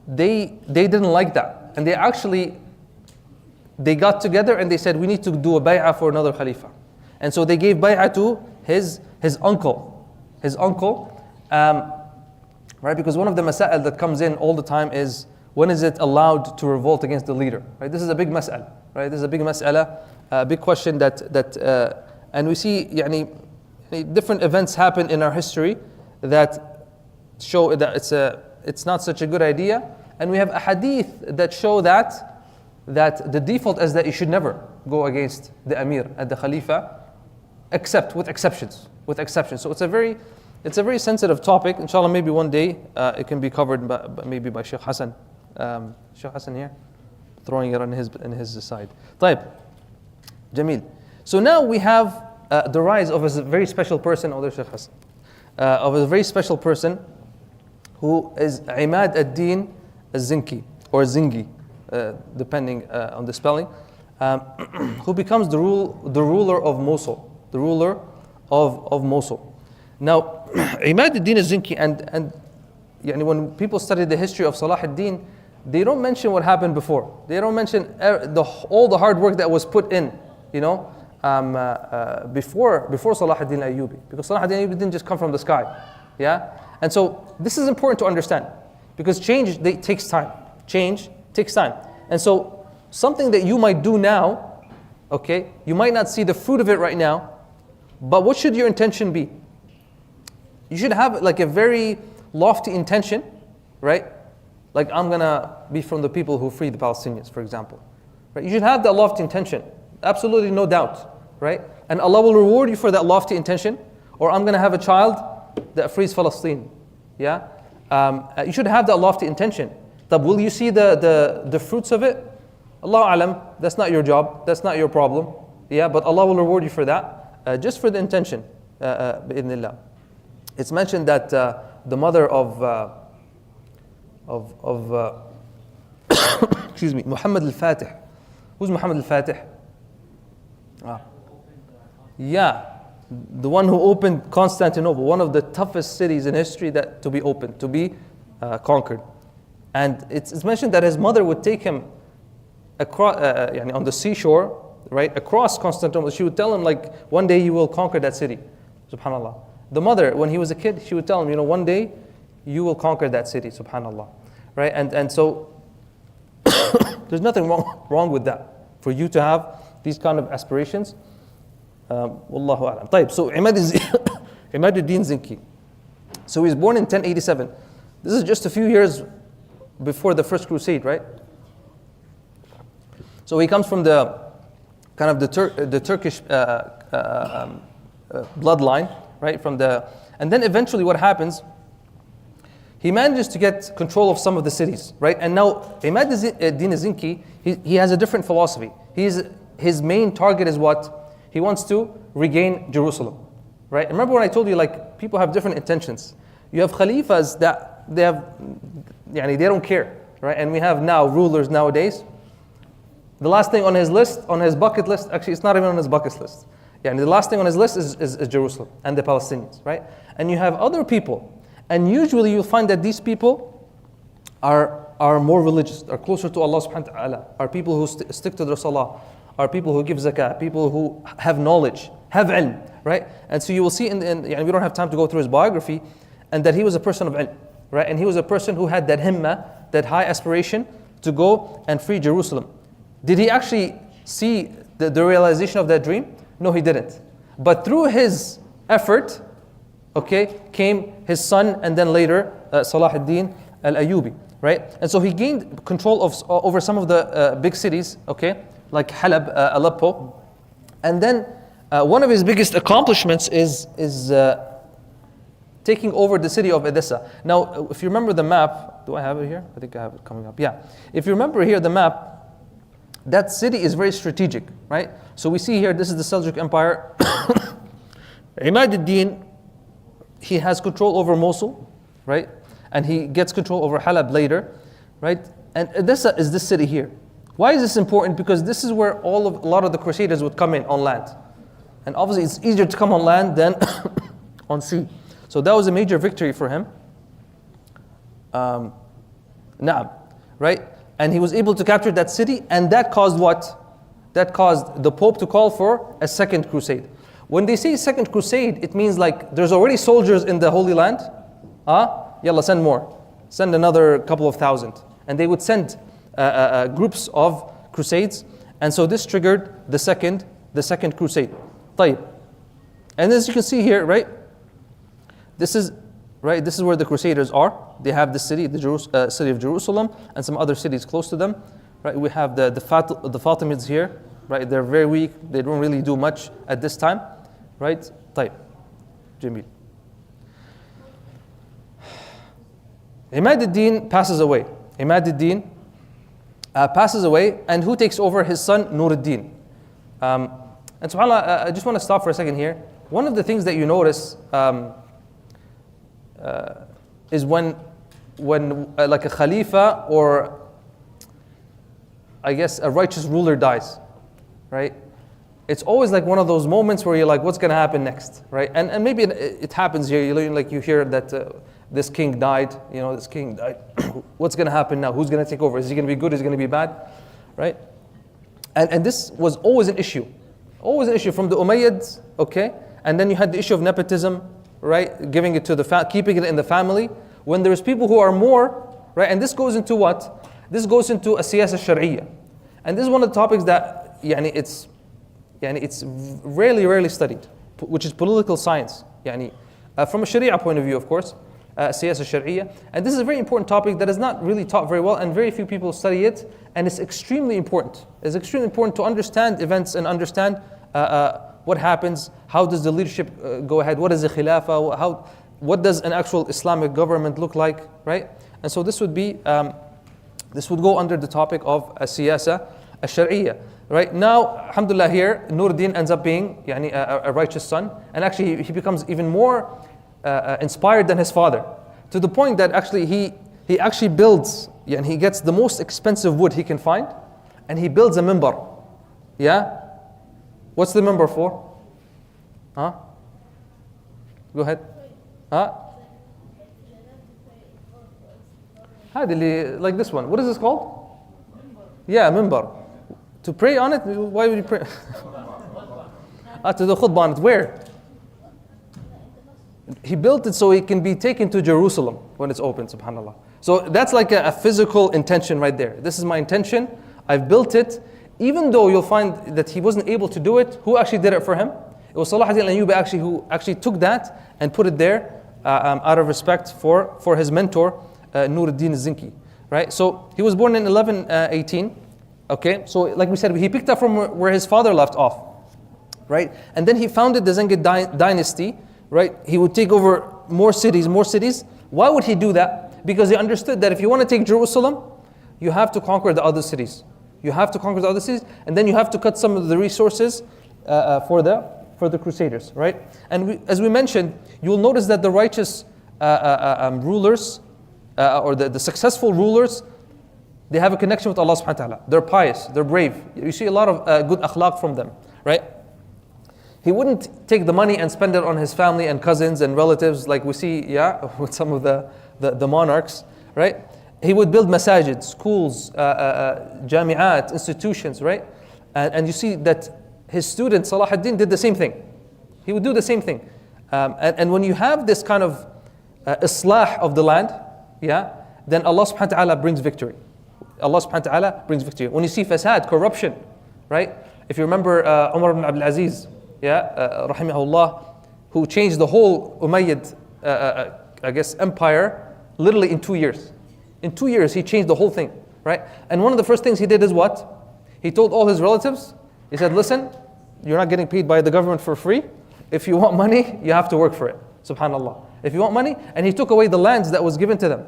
A: they didn't like that. And they got together and they said, we need to do a bay'ah for another Khalifa. And so they gave bay'ah to his uncle. His uncle, right? Because one of the masa'il that comes in all the time is, when is it allowed to revolt against the leader? Right? This is a big mas'ala, right? This is a big mas'ala, a big question and we see different events happen in our history that show that it's not such a good idea. And we have a hadith that show that the default is that you should never go against the Amir and the Khalifa, except with exceptions. So it's a very sensitive topic. Inshallah, maybe one day it can be covered maybe by Sheikh Hassan. Sheikh Hassan here, throwing it on his side. طيب, Jamil. So now we have the rise of a very special person, Sheikh Hassan, of a very special person who is Imad ad-Din al-Zinki, or Zingi, depending on the spelling, who becomes the ruler of Mosul, the ruler of Mosul. Now, Imad ad-Din al-Zinki, and when people study the history of Salah ad-Din, they don't mention what happened before. They don't mention all the hard work that was put in, before Salah ad-Din al-Ayyubi. Because Salah ad-Din al-Ayyubi didn't just come from the sky. Yeah? And so this is important to understand, because change takes time. Change takes time. And so something that you might do now, okay, you might not see the fruit of it right now, but what should your intention be? You should have like a very lofty intention, right? Like, I'm gonna be from the people who free the Palestinians, for example. Right? You should have that lofty intention, absolutely no doubt, right? And Allah will reward you for that lofty intention. Or I'm gonna have a child that frees Palestine. Yeah, you should have that lofty intention. But will you see the fruits of it? Allah alam, that's not your job, that's not your problem. Yeah, but Allah will reward you for that, just for the intention. Bi'idhnillah. It's mentioned that the mother of excuse me, Muhammad al-Fatih. Who's Muhammad al-Fatih? Yeah, the one who opened Constantinople, one of the toughest cities in history to be opened, to be conquered. And it's mentioned that his mother would take him across, on the seashore, right, across Constantinople. She would tell him, like, one day you will conquer that city. Subhanallah. The mother, when he was a kid, she would tell him, one day you will conquer that city. Subhanallah. Right? And so there's nothing wrong with that. For you to have these kind of aspirations. Wallahu a'lam. طيب, so Imad ad-Din Zinki. So he was born in 1087. This is just a few years before the first crusade, right? So he comes from the kind of the Turkish bloodline, right? And then eventually what happens? He manages to get control of some of the cities, right? And now Imad ad-Din Zinki, he has a different philosophy. His main target is what? He wants to regain Jerusalem, right? Remember when I told you, like, people have different intentions. You have Khalifas that they don't care, right? And we have now rulers nowadays. The last thing on his bucket list, actually it's not even on his bucket list. The last thing on his list is Jerusalem and the Palestinians, right? And you have other people, and usually you'll find that these people are more religious, are closer to Allah subhanahu wa ta'ala, are people who stick to their salah, are people who give zakah, people who have knowledge, have ilm, right? And so you will see we don't have time to go through his biography, and that he was a person of ilm, right? And he was a person who had that himmah, that high aspiration to go and free Jerusalem. Did he actually see the realization of that dream? No, he didn't. But through his effort, came his son, and then later Salah ad-Din al-Ayyubi, right? And so he gained control over some of the big cities, like Halab, Aleppo. And then one of his biggest accomplishments is taking over the city of Edessa. Now, if you remember the map, do I have it here? I think I have it coming up. Yeah. If you remember here the map, that city is very strategic, right? So we see here, this is the Seljuk Empire. Imad ad-Din, he has control over Mosul, right? And he gets control over Halab later, right? And Edessa is this city here. Why is this important? Because this is where a lot of the Crusaders would come in on land. And obviously it's easier to come on land than on sea. So that was a major victory for him. Now, right? And he was able to capture that city, and that caused what? That caused the Pope to call for a second crusade. When they say second crusade, it means like there's already soldiers in the Holy Land. Yalla, send more. Send another couple of thousand. And they would send groups of crusades. And so this triggered the second crusade. طيب. And as you can see here, right? This is where the Crusaders are. They have the city, the city of Jerusalem, and some other cities close to them. Right? We have the Fatimids here. Right? They're very weak. They don't really do much at this time. Right? طيب. Jamil. Imad ad-Din passes away. Imad ad-Din passes away, and who takes over? His son Nur ad-Din. And subhanAllah, I just want to stop for a second here. One of the things that you notice is when like a Khalifa or I guess a righteous ruler dies, right? It's always like one of those moments where you're like, what's going to happen next, right? And maybe it happens here. You hear that this king died. This king died. What's going to happen now? Who's going to take over? Is he going to be good? Is he going to be bad, right? And this was always an issue from the Umayyads, okay? And then you had the issue of nepotism, right? Giving it to keeping it in the family. When there's people who are more, right? And this goes into what? This goes into a siyasa shar'iyya. And this is one of the topics that it's rarely studied, which is political science. From a sharia point of view, of course, siyasa shar'iyya. And this is a very important topic that is not really taught very well, and very few people study it. And it's extremely important. It's extremely important to understand events and understand what happens. How does the leadership go ahead? What is the khilafah? What does an actual Islamic government look like, right? And so this would go under the topic of siyasa al-shar'iyya. Right now, alhamdulillah, here Nur ad-Din ends up being a righteous son, and actually he becomes even more inspired than his father, to the point that actually he actually builds, and he gets the most expensive wood he can find, and he builds a minbar. Yeah? What's the minbar for? Huh? Go ahead. Huh? Like this one. What is this called? Yeah, minbar. To pray on it? Why would you pray? To the khutbah on it. Where? He built it so it can be taken to Jerusalem when it's open, subhanAllah. So that's like a physical intention right there. This is my intention. I've built it. Even though you'll find that he wasn't able to do it, who actually did it for him? It was Salah ad-Din al-Ayyubi who actually took that and put it there out of respect for his mentor, Nur ad-Din al-Zinki. Right? So he was born in 1118. Okay? So like we said, he picked up from where his father left off. Right? And then he founded the Zengid dynasty. Right? He would take over more cities. Why would he do that? Because he understood that if you want to take Jerusalem, you have to conquer the other cities. And then you have to cut some of the resources for the Crusaders, right? And as we mentioned, you will notice that the righteous rulers or the successful rulers, they have a connection with Allah subhanahu wa ta'ala. They're pious, they're brave. You see a lot of good akhlaq from them, right? He wouldn't take the money and spend it on his family and cousins and relatives like we see, with some of the monarchs, right? He would build masajid, schools, jami'at, institutions, right? And you see that his student Salah ad-Din did the same thing. He would do the same thing. And when you have this kind of islah of the land, then Allah subhanahu wa ta'ala brings victory. When you see fasad, corruption, right? If you remember Umar ibn Abdul Aziz, rahimahullah, who changed the whole Umayyad, empire literally in 2 years. In 2 years, he changed the whole thing, right? And one of the first things he did is what? He told all his relatives, he said, listen, you're not getting paid by the government for free. If you want money, you have to work for it. Subhanallah. If you want money, and he took away the lands that was given to them.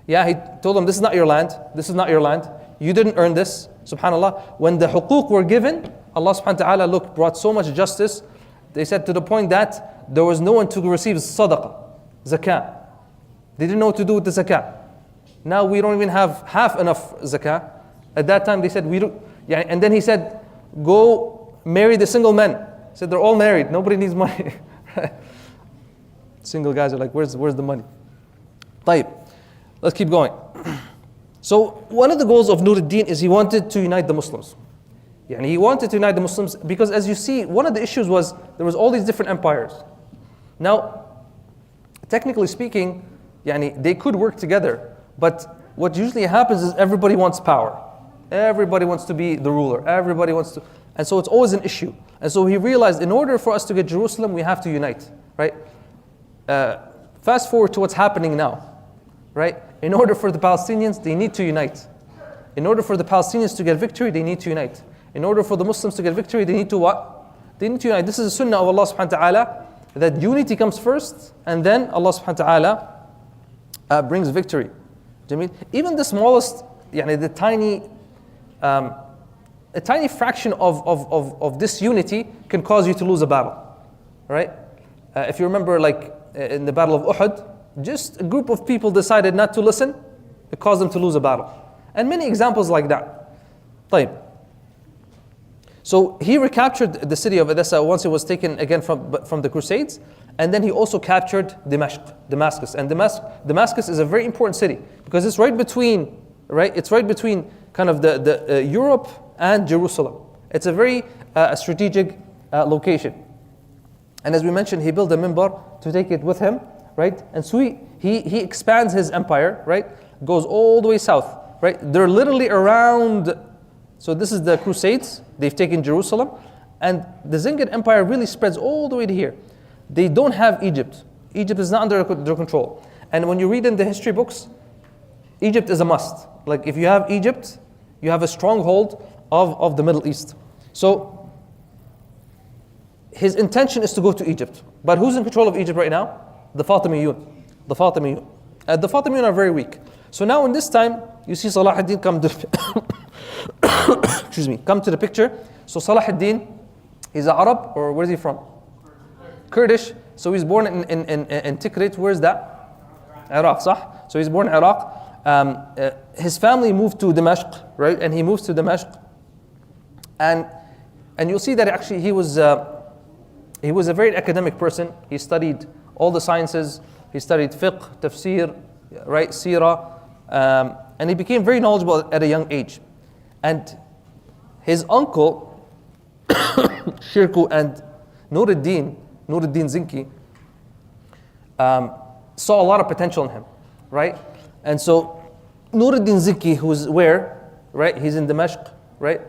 A: He told them, this is not your land. This is not your land. You didn't earn this. Subhanallah. When the huquq were given, Allah subhanahu wa ta'ala brought so much justice. They said to the point that there was no one to receive sadaqah, zakah. They didn't know what to do with the zakah. Now we don't even have half enough zakah. At that time they said, and then he said, go marry the single men. He said, they're all married, nobody needs money. Single guys are like, where's the money? طيب, let's keep going. So one of the goals of Nuruddin is he wanted to unite the Muslims. Yani he wanted to unite the Muslims because, as you see, one of the issues was there was all these different empires. Now, technically speaking, yani they could work together, but what usually happens is everybody wants power. Everybody wants to be the ruler. Everybody wants to, and so it's always an issue. And so he realized in order for us to get Jerusalem, we have to unite, right? Fast forward to what's happening now, right? In order for the Palestinians, they need to unite. In order for the Palestinians to get victory, they need to unite. In order for the Muslims to get victory, they need to what? They need to unite. This is the sunnah of Allah subhanahu wa ta'ala, that unity comes first, and then Allah subhanahu wa ta'ala brings victory. Even the smallest, the tiny, a tiny fraction of this unity can cause you to lose a battle, right? If you remember, like in the Battle of Uhud, just a group of people decided not to listen, it caused them to lose a battle. And many examples like that. طيب. So he recaptured the city of Edessa once it was taken again from the Crusades, and then he also captured Damascus. And Damascus is a very important city because it's right between, It's right between kind of the Europe and Jerusalem. It's a very strategic location. And as we mentioned, he built a minbar to take it with him, right? And so he expands his empire, right? Goes all the way south, right? They're literally around. So this is the Crusades. They've taken Jerusalem, and the Zingid Empire really spreads all the way to here. They don't have Egypt. Egypt is not under their control. And when you read in the history books, Egypt is a must. Like if you have Egypt, you have a stronghold of the Middle East. So his intention is to go to Egypt. But who's in control of Egypt right now? The Fatimiyun. The Fatimiyun are very weak. So now in this time, you see Salah ad-Din come to come to the picture. So Salah ad-Din, he's an Arab, or where is he from? Kurdish. So he's born in Tikrit. Where's that? Iraq, صح? So he's born in Iraq. His family moved to Damascus, right? And he moves to Damascus. And you'll see that actually he was a very academic person. He studied all the sciences. He studied fiqh, tafsir, right, seerah. And he became very knowledgeable at a young age. And his uncle, Shirku, and Nuruddin Zinki, saw a lot of potential in him, right? And so Nuruddin Zinki, who's where, right? He's in Damascus, right?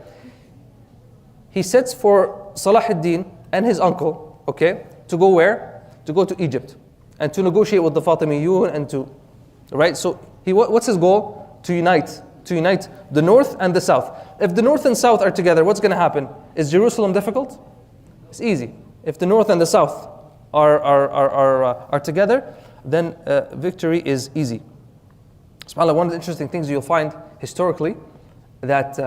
A: He sets for Salah ad-Din and his uncle, okay, to go where? To go to Egypt and to negotiate with the Fatimiyun and to, right? So what's his goal? To unite the north and the south. If the north and south are together, what's going to happen? Is Jerusalem difficult? It's easy. If the north and the south are together, then victory is easy. SubhanAllah, one of the interesting things you'll find historically that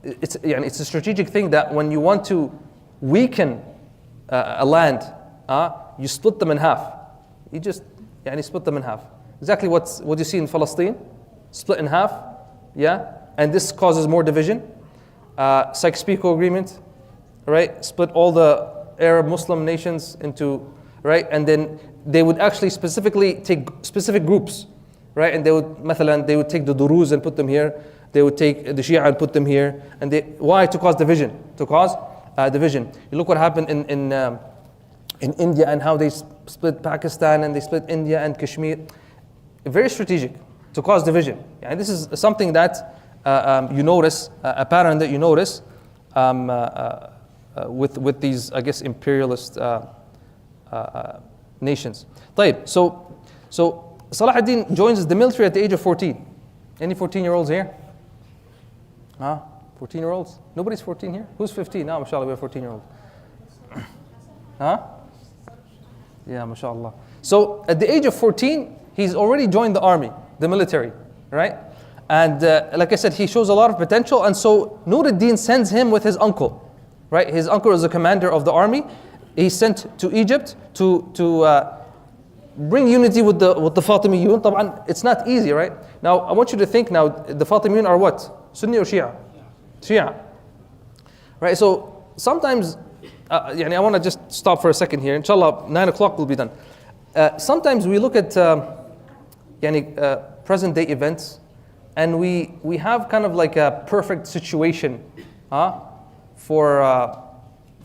A: it's a strategic thing that when you want to weaken a land, you split them in half. You just split them in half. Exactly what you see in Palestine, split in half, and this causes more division. Sykes-Picot Agreement, right? Split all the Arab Muslim nations into, right? And then they would actually specifically take specific groups, right? And they would take the Duruz and put them here. They would take the Shia and put them here. And why? To cause division. To cause division. You look what happened in India and how they split Pakistan and they split India and Kashmir. Very strategic to cause division. And this is something that you notice, a pattern that you notice with these, I guess, imperialist nations. طيب, so Salah ad-Din joins the military at the age of 14. Any 14-year-olds here? 14-year-olds? Nobody's 14 here? Who's 15? No, mashallah, we have 14-year-olds. Yeah, mashallah. So at the age of 14, he's already joined the army, the military, right? And like I said, he shows a lot of potential. And so Nuruddin sends him with his uncle, right? His uncle is the commander of the army. He's sent to Egypt to bring unity with the Fatimiyun. طبعا, it's not easy, right? Now, I want you to think now, the Fatimiyun are what? Sunni or Shia? Shia. Right, so sometimes, I want to just stop for a second here. Inshallah, 9 o'clock will be done. Sometimes we look at present day events and we have kind of like a perfect situation for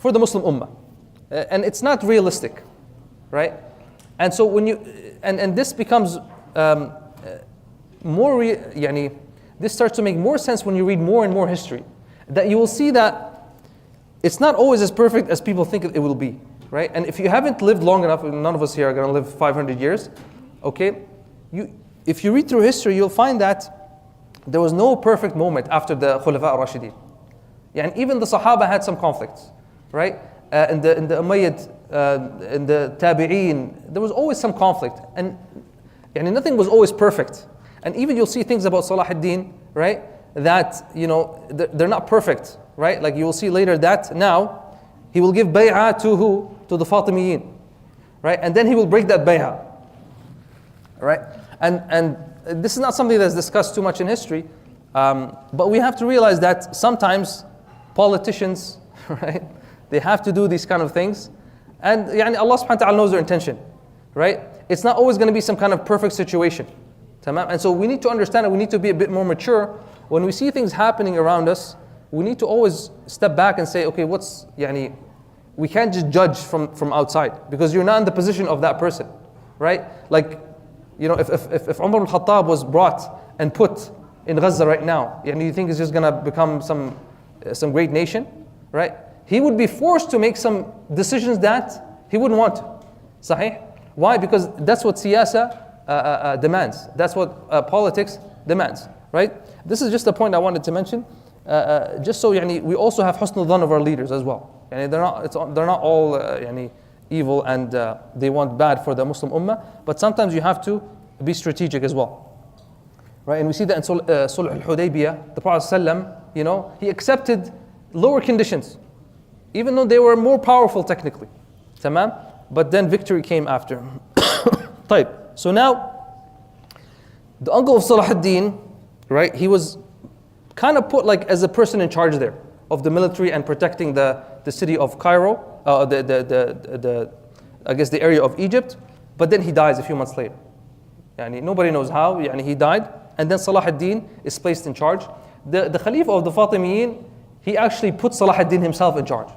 A: the Muslim Ummah. And it's not realistic, right? And so when you, and this becomes this starts to make more sense when you read more and more history. That you will see that it's not always as perfect as people think it will be, right? And if you haven't lived long enough, and none of us here are going to live 500 years, okay? If you read through history, you'll find that there was no perfect moment after the Khulafa al-Rashidin. And even the Sahaba had some conflicts, right? In the Umayyad, in the Tabi'een, there was always some conflict. And nothing was always perfect. And even you'll see things about Salah ad-Din, right? That, they're not perfect, right? Like you will see later that now, he will give bay'ah to who? To the Fatimiyin, right? And then he will break that bay'ah, right? And this is not something that's discussed too much in history, but we have to realize that sometimes politicians, right? They have to do these kind of things. And Allah subhanahu wa ta'ala knows their intention, right? It's not always going to be some kind of perfect situation. And so we need to understand that we need to be a bit more mature. When we see things happening around us, we need to always step back and say, okay, we can't just judge from outside, because you're not in the position of that person, right? Like, if Umar al-Khattab was brought and put in Gaza right now, you think it's just going to become some great nation, right? He would be forced to make some decisions that he wouldn't want to. Sahih? Why? Because that's what siyasa demands. That's what politics demands, right? This is just a point I wanted to mention, just so we also have husnul dhan of our leaders as well. They're not all evil and they want bad for the Muslim Ummah, but sometimes you have to be strategic as well, right? And we see that in Sulh al-Hudaybiyah, the Prophet ﷺ, he accepted lower conditions, even though they were more powerful technically, tamam? But then victory came after. طيب. So now, the uncle of Salah ad-Din, right, he was kind of put like as a person in charge there of the military and protecting the city of Cairo, I guess the area of Egypt. But then he dies a few months later. Nobody knows how. He died, and then Salah ad-Din is placed in charge. The Khalifa of the Fatimiyin, he actually put Salah ad-Din himself in charge.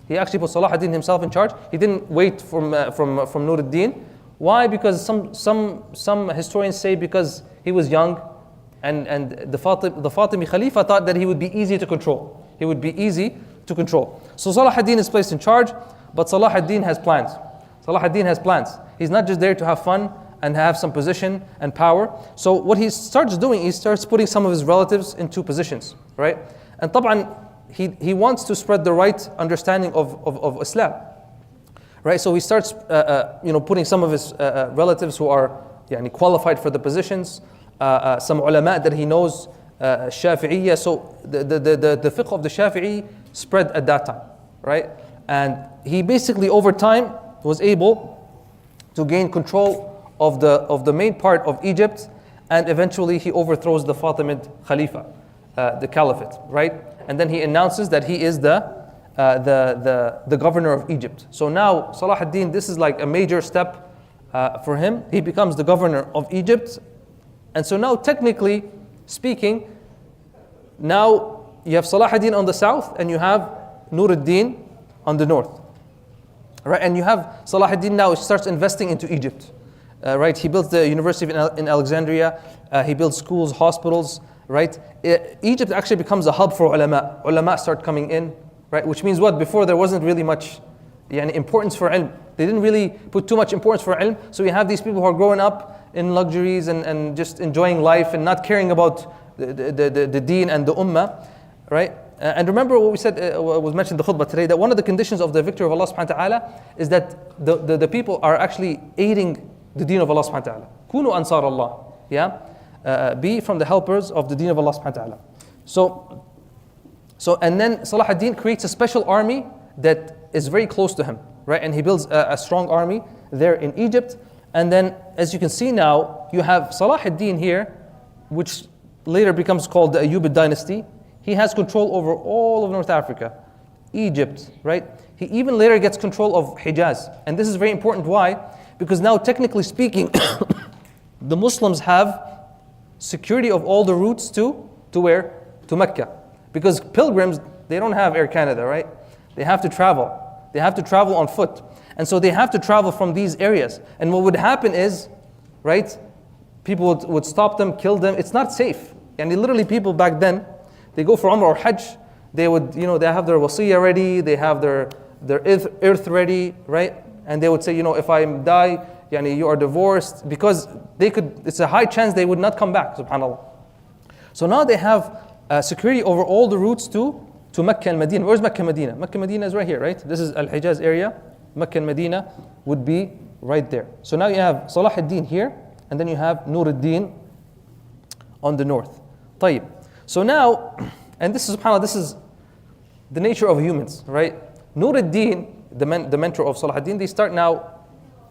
A: He actually put Salah ad-Din himself in charge. He didn't wait from Nur ad-Din. Why? Because some historians say because he was young, and the Fatimi Khalifa thought that he would be easy to control. He would be easy to control. So Salah ad-Din is placed in charge, but Salah ad-Din has plans. Salah ad-Din has plans. He's not just there to have fun and have some position and power. So what he starts doing, he starts putting some of his relatives into positions, right? And طبعا he wants to spread the right understanding of Islam. Right, so he starts, putting some of his relatives who are qualified for the positions, some ulama that he knows, Shafi'iyya. So the fiqh of the Shafi'i spread at that time, right? And he basically over time was able to gain control of the main part of Egypt, and eventually he overthrows the Fatimid Khalifa, the Caliphate, right? And then he announces that he is the governor of Egypt. So now Salah ad-Din, this is like a major step for him. He becomes the governor of Egypt. And so now technically speaking, now you have Salah ad-Din on the south and you have Nur ad-Din on the north. Right? And you have Salah ad-Din now starts investing into Egypt. Right? He builds the university in Alexandria. He builds schools, hospitals. Right? Egypt actually becomes a hub for ulama. Ulama start coming in. Right, which means what? Before there wasn't really much importance for ilm. They didn't really put too much importance for ilm. So we have these people who are growing up in luxuries and just enjoying life and not caring about the deen and the ummah. Right? And remember what we said, was mentioned in the khutbah today, that one of the conditions of the victory of Allah subhanahu wa ta'ala is that the people are actually aiding the deen of Allah subhanahu wa ta'ala. Kunu ansar Allah. Yeah? Be from the helpers of the deen of Allah subhanahu wa ta'ala. So and then Salah ad-Din creates a special army that is very close to him, right? And he builds a strong army there in Egypt. And then, as you can see now, you have Salah ad-Din here, which later becomes called the Ayyubid dynasty. He has control over all of North Africa, Egypt, right? He even later gets control of Hijaz. And this is very important. Why? Because now, technically speaking, the Muslims have security of all the routes to where? To Mecca. Because pilgrims, they don't have Air Canada, right? They have to travel. They have to travel on foot. And so they have to travel from these areas. And what would happen is, right, people would stop them, kill them. It's not safe. And literally people back then, they go for Umrah or Hajj, they would, they have their wasiyah ready, they have their earth ready, right? And they would say, if I die, you are divorced, because it's a high chance they would not come back, subhanAllah. So now they have security over all the routes to Mecca and Medina. Where's Mecca and Medina? Mecca and Medina is right here, right? This is Al-Hijaz area. Mecca and Medina would be right there. So now you have Salah ad-Din here, and then you have Nur ad-Din on the north. طيب. So now, and this is, subhanAllah, this is the nature of humans, right? Nur ad-Din, the mentor of Salah ad-Din, they start now,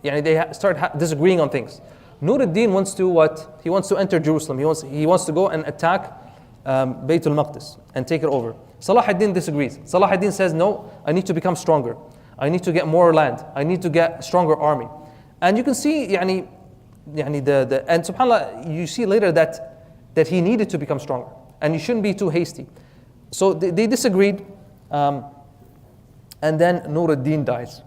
A: they start disagreeing on things. Nur ad-Din wants to what? He wants to enter Jerusalem. He wants to go and attack Bayt al-Maqdis and take it over. Salah ad-Din disagrees. Salah ad-Din says, no, I need to become stronger. I need to get more land. I need to get stronger army. And you can see, and subhanAllah, you see later that he needed to become stronger. And you shouldn't be too hasty. So they disagreed. And then Nur ad-Din dies.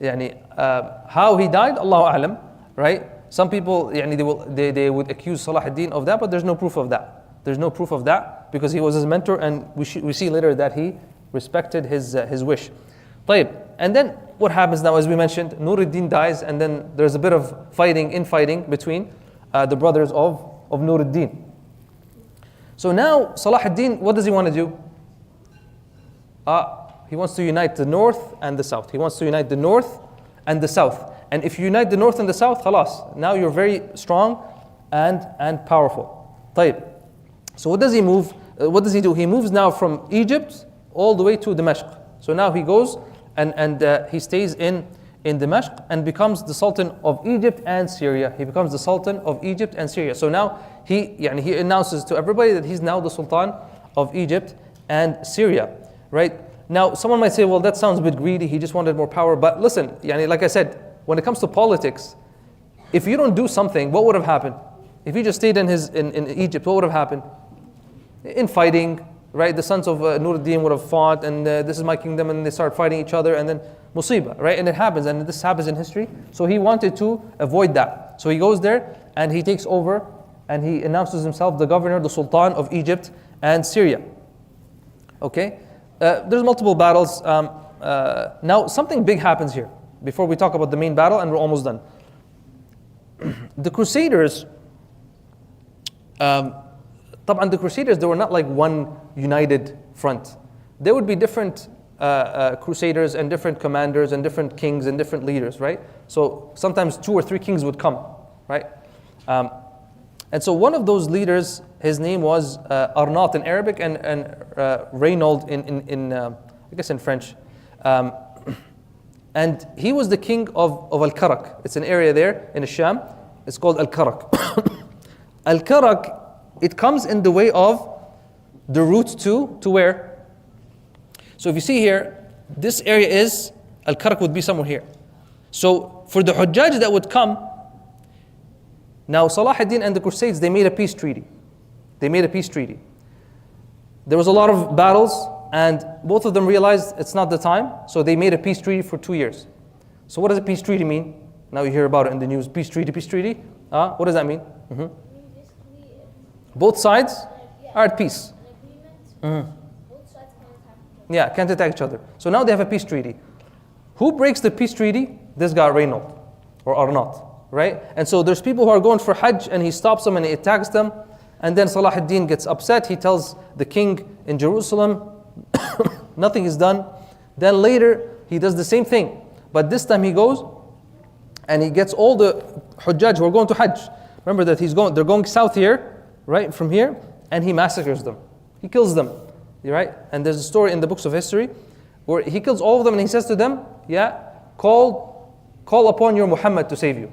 A: How he died, Allahu A'lam, right? Some people, they would accuse Salah ad-Din of that, but there's no proof of that. There's no proof of that because he was his mentor, and we see later that he respected his wish. طيب. And then what happens now, as we mentioned, Nur ad-Din dies, and then there's a bit of infighting between the brothers of Nur ad-Din. So now Salah ad-Din, what does he want to do? He wants to unite the north and the south. He wants to unite the north and the south. And if you unite the north and the south, khalas, now you're very strong and powerful. طيب. So what does he move? What does he do? He moves now from Egypt all the way to Damascus. So now he goes and he stays in Damascus and becomes the Sultan of Egypt and Syria. He becomes the Sultan of Egypt and Syria. So now he announces to everybody that he's now the Sultan of Egypt and Syria, right? Now someone might say, well, that sounds a bit greedy. He just wanted more power. But listen, like I said, when it comes to politics, if you don't do something, what would have happened? If he just stayed in Egypt, what would have happened? Infighting, right? The sons of Nur ad-Din would have fought, and this is my kingdom, and they start fighting each other, and then musibah, right? And it happens, and this happens in history. So he wanted to avoid that. So he goes there, and he takes over, and he announces himself the governor, the Sultan of Egypt and Syria. Okay? There's multiple battles. Now, something big happens here, before we talk about the main battle, and we're almost done. The Crusaders, the Crusaders, they were not like one united front. There would be different Crusaders and different commanders and different kings and different leaders, right? So sometimes 2 or 3 kings would come, right? And so one of those leaders, his name was Arnaut in Arabic and Reynaud in I guess in French. And he was the king of Al-Karak. It's an area there in Sham. It's called Al-Karak. Al-Karak, it comes in the way of the route to where? So if you see here, this area is, Al-Karak would be somewhere here. So for the Hujjaj that would come, now Salah ad-Din and the Crusades, they made a peace treaty. There was a lot of battles, and both of them realized it's not the time, so they made a peace treaty for 2 years. So what does a peace treaty mean? Now you hear about it in the news, peace treaty. What does that mean? Both sides are at peace. Yeah, can't attack each other. So now they have a peace treaty. Who breaks the peace treaty? This guy Reynaud or Arnaut, right? And so there's people who are going for Hajj, and he stops them and he attacks them. And then Salah ad-Din gets upset. He tells the king in Jerusalem, nothing is done. Then later he does the same thing, but this time he goes and he gets all the Hujjaj who are going to Hajj. Remember that they're going south here, right, from here, and he massacres them. He kills them, right? And there's a story in the books of history where he kills all of them and he says to them, call upon your Muhammad to save you.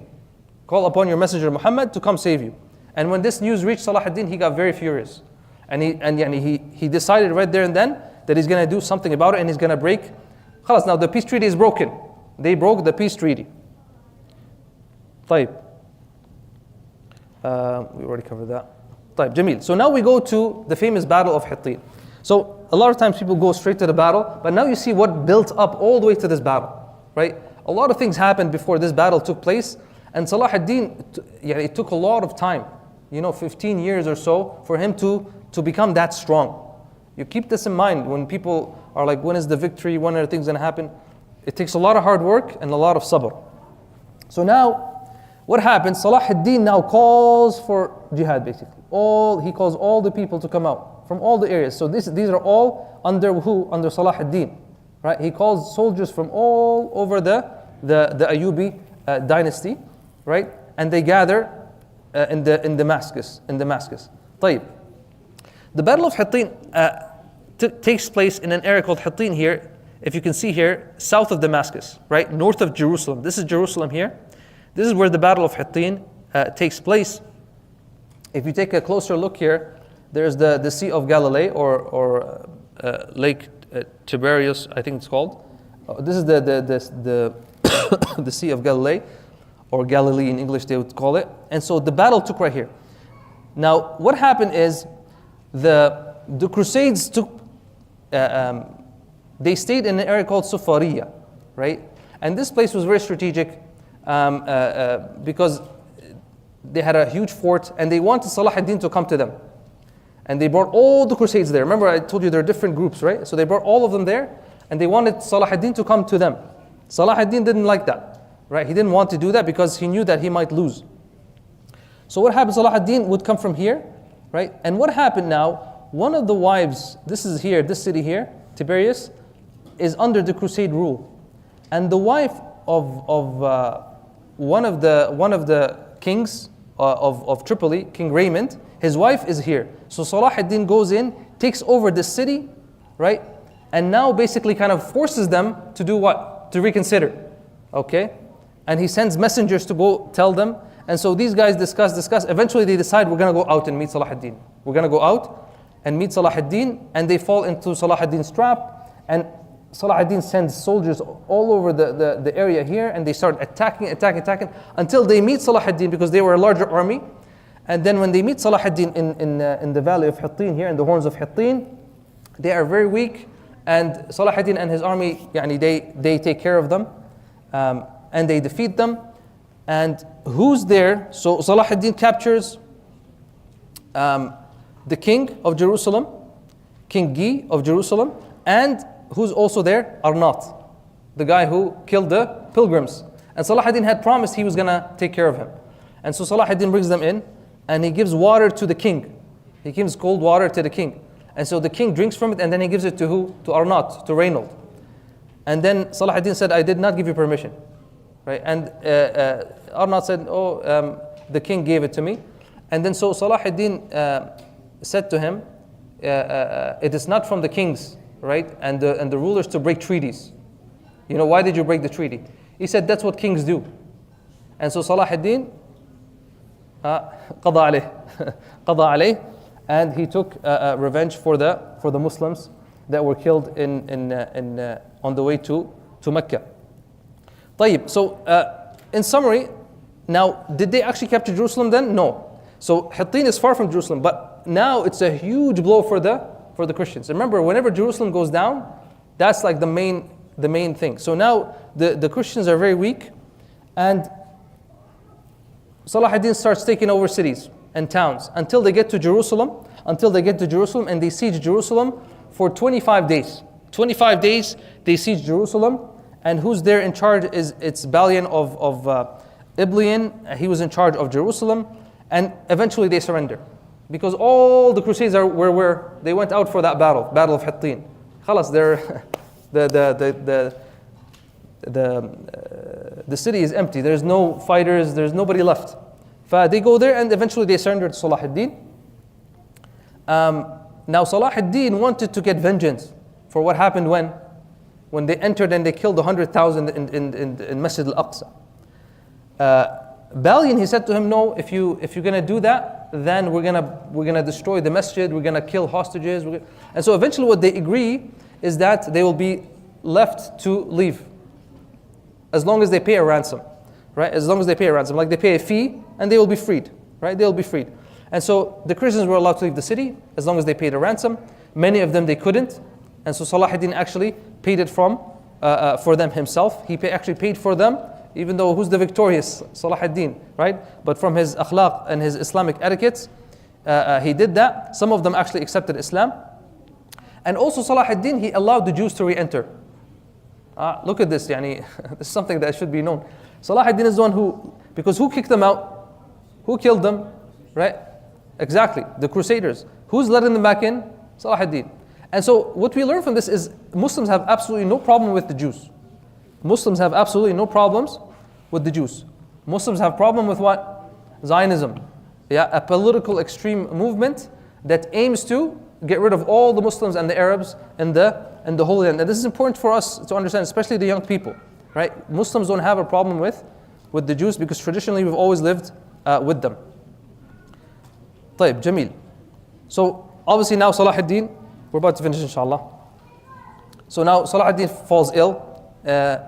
A: Call upon your messenger Muhammad to come save you. And when this news reached Salah ad-Din, he got very furious. And he decided right there and then that he's going to do something about it, and he's going to break. Khalas, now the peace treaty is broken. They broke the peace treaty. طيب. We already covered that. طيب, Jamil. So now we go to the famous battle of Hittin. So a lot of times people go straight to the battle, but now you see what built up all the way to this battle, right? A lot of things happened before this battle took place, and Salah ad-Din, it took a lot of time, 15 years or so, for him to become that strong. You keep this in mind when people are like, when is the victory, when are things going to happen? It takes a lot of hard work and a lot of sabr. So now, what happens? Salah ad-Din now calls for jihad basically. He calls all the people to come out from all the areas. So these are all under who? Under Salah ad-Din. Right? He calls soldiers from all over the Ayyubi dynasty, right? And they gather in Damascus. طيب. The Battle of Hittin takes place in an area called Hittin here. If you can see here, south of Damascus, right? North of Jerusalem. This is Jerusalem here. This is where the Battle of Hittin takes place. If you take a closer look here, there's the Sea of Galilee or Lake Tiberias, I think it's called. This is the the Sea of Galilee, or Galilee in English they would call it. And so the battle took right here. Now, what happened is the Crusades took. They stayed in an area called Sufariya, right? And this place was very strategic because they had a huge fort and they wanted Salah ad-Din to come to them. And they brought all the Crusades there. Remember I told you there are different groups, right? So they brought all of them there and they wanted Salah ad-Din to come to them. Salah ad-Din didn't like that, right? He didn't want to do that because he knew that he might lose. So what happened? Salah ad-Din would come from here, right? And what happened now? One of the wives, this city here, Tiberias, is under the Crusade rule. And the wife of one of the kings of Tripoli, King Raymond, his wife is here. So Salah ad-Din goes in, takes over the city, right? And now basically kind of forces them to do what? To reconsider, okay? And he sends messengers to go tell them. And so these guys discuss. Eventually they decide we're going to go out and meet Salah ad-Din. We're going to go out and meet Salah ad-Din. And they fall into Salah ad-Din's trap. And Salah ad-Din sends soldiers all over the area here. And they start attacking until they meet Salah ad-Din because they were a larger army. And then when they meet Salah ad-Din in the valley of Hittin here, in the horns of Hittin, they are very weak. And Salah ad-Din and his army, they take care of them. And they defeat them. And who's there? So Salah ad-Din captures the king of Jerusalem, King Gi of Jerusalem, and who's also there? Arnat, the guy who killed the pilgrims. And Salah ad-Din had promised he was going to take care of him. And so Salah ad-Din brings them in, and he gives water to the king. He gives cold water to the king. And so the king drinks from it, and then he gives it to who? To Arnat, to Reynold. And then Salah ad-Din said, I did not give you permission. Right? And Arnat said, the king gave it to me. And then so Salah ad-Din said to him, it is not from the kings, right? And the rulers to break treaties. Why did you break the treaty? He said, that's what kings do. And so Salah ad-Din قضى عليه, and he took revenge for the Muslims that were killed on the way to Mecca. طيب, so in summary, now did they actually capture Jerusalem then? No. So Hittin is far from Jerusalem, but now it's a huge blow for the Christians. Remember, whenever Jerusalem goes down, that's like the main thing. So now the Christians are very weak, and Salah ad-Din starts taking over cities and towns until they get to Jerusalem, and they siege Jerusalem for 25 days. 25 days they siege Jerusalem. And who's there in charge it's Balian of Iblean. He was in charge of Jerusalem. And eventually they surrender. Because all the Crusades were where they went out for that battle of Hittin. Khalas, the city is empty. There's no fighters, there's nobody left. They go there and eventually they surrender to Salah ad-Din. Now Salah ad-Din wanted to get vengeance for what happened when they entered and they killed 100,000 in Masjid al-Aqsa. Balian, he said to him, no, if you're gonna do that, then we're gonna destroy the masjid, we're gonna kill hostages. And so eventually what they agree is that they will be left to leave as long as they pay a ransom, right? As long as they pay a ransom, like they pay a fee and they will be freed. right? They'll be freed. And so the Christians were allowed to leave the city as long as they paid a ransom. Many of them they couldn't, and so Salah ad-Din actually paid it for them himself. He actually paid for them, even though who's the victorious? Salah ad-Din, right? But from his akhlaq and his Islamic etiquettes, he did that. Some of them actually accepted Islam. And also Salah ad-Din, he allowed the Jews to re-enter. Look at this, yani, this is something that should be known. Salah ad-Din is the one because who kicked them out? Who killed them? Right? Exactly, the Crusaders. Who's letting them back in? Salah ad-Din. And so what we learn from this is Muslims have absolutely no problem with the Jews. Muslims have absolutely no problems with the Jews. Muslims have problem with what? Zionism. Yeah, a political extreme movement that aims to get rid of all the Muslims and the Arabs in the Holy Land. And this is important for us to understand, especially the young people. Right? Muslims don't have a problem with the Jews because traditionally we've always lived with them. طيب, Jamil. So obviously now Salah ad-Din, we're about to finish inshallah. So now Salah ad-Din falls ill. And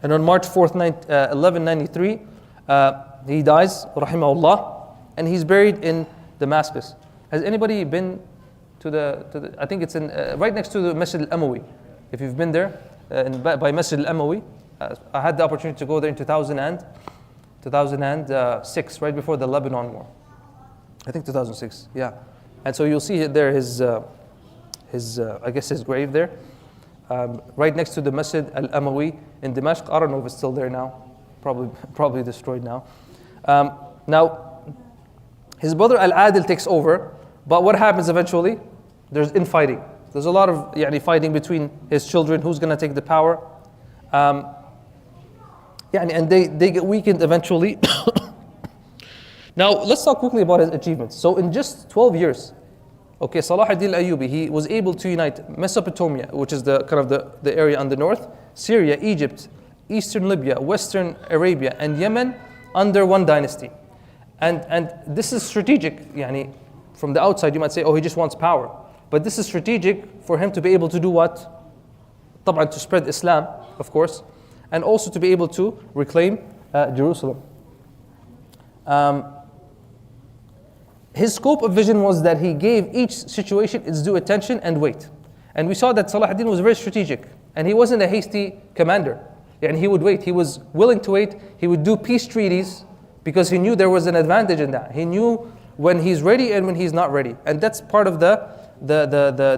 A: on March 4th, 1193, he dies, rahimahullah, and he's buried in Damascus. Has anybody been to the I think it's in right next to the Masjid al-Amawi. If you've been there, by Masjid al-Amawi, I had the opportunity to go there in 2006, right before the Lebanon war. I think 2006, yeah. And so you'll see there his I guess his grave there, right next to the Masjid al-Amawi in Damascus. I don't know if it's still there now, probably destroyed now. Now, his brother Al-Adil takes over, but what happens eventually? There's infighting. There's a lot of fighting between his children, who's going to take the power. And they get weakened eventually. Now, let's talk quickly about his achievements. So in just 12 years, okay, Salah ad-Din al-Ayyubi, he was able to unite Mesopotamia, which is the kind of the area on the north, Syria, Egypt, Eastern Libya, Western Arabia, and Yemen under one dynasty. And this is strategic. From the outside, you might say, oh, he just wants power. But this is strategic for him to be able to do what? طبعا, to spread Islam, of course, and also to be able to reclaim Jerusalem. His scope of vision was that he gave each situation its due attention and weight. And we saw that Salah ad-Din was very strategic. And he wasn't a hasty commander. And he would wait. He was willing to wait. He would do peace treaties because he knew there was an advantage in that. He knew when he's ready and when he's not ready. And that's part of the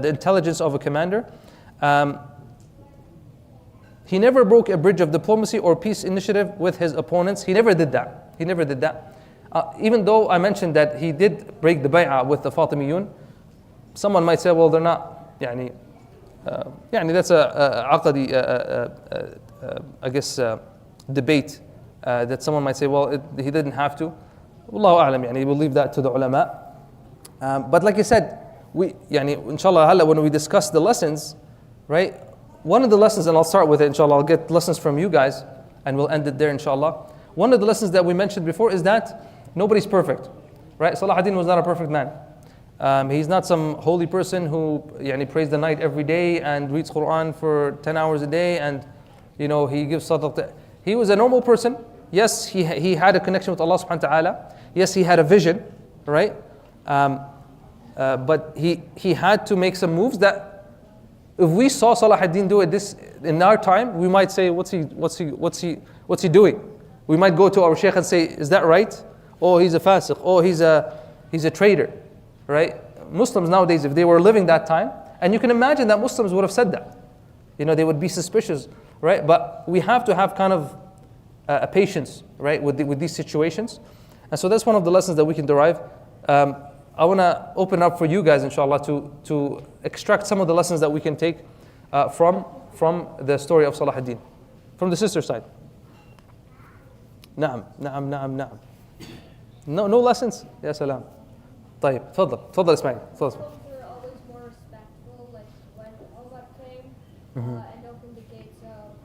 A: intelligence of a commander. He never broke a bridge of diplomacy or peace initiative with his opponents. He never did that. Even though I mentioned that he did break the bay'ah with the Fatimiyun, someone might say, well, they're not, that's a aqadi, I guess, debate that someone might say, well, he didn't have to. Wallahu a'lam, we'll leave that to the ulama. But like I said, inshallah, when we discuss the lessons, right? One of the lessons, and I'll start with it, inshallah, I'll get lessons from you guys, and we'll end it there, inshallah. One of the lessons that we mentioned before is that nobody's perfect, right? Salah ad-Din was not a perfect man. He's not some holy person who prays the night every day and reads Quran for 10 hours a day and he gives sadaqah. He was a normal person. Yes, he had a connection with Allah subhanahu wa ta'ala. Yes, he had a vision, right? But he had to make some moves that if we saw Salah ad-Din do it this in our time, we might say, what's he doing? We might go to our sheikh and say, is that right? Oh, he's a fasiq. Oh, he's a traitor, right? Muslims nowadays, if they were living that time, and you can imagine that Muslims would have said that. They would be suspicious, right? But we have to have kind of a patience, right, with these situations. And so that's one of the lessons that we can derive. I want to open up for you guys, inshallah, to extract some of the lessons that we can take from the story of Salah ad-Din. From the sister side. نعم. No lessons? Ya salam. طيب, تفضل اسماعيل.
B: Were always more respectful, like when Omar came and opened the gates of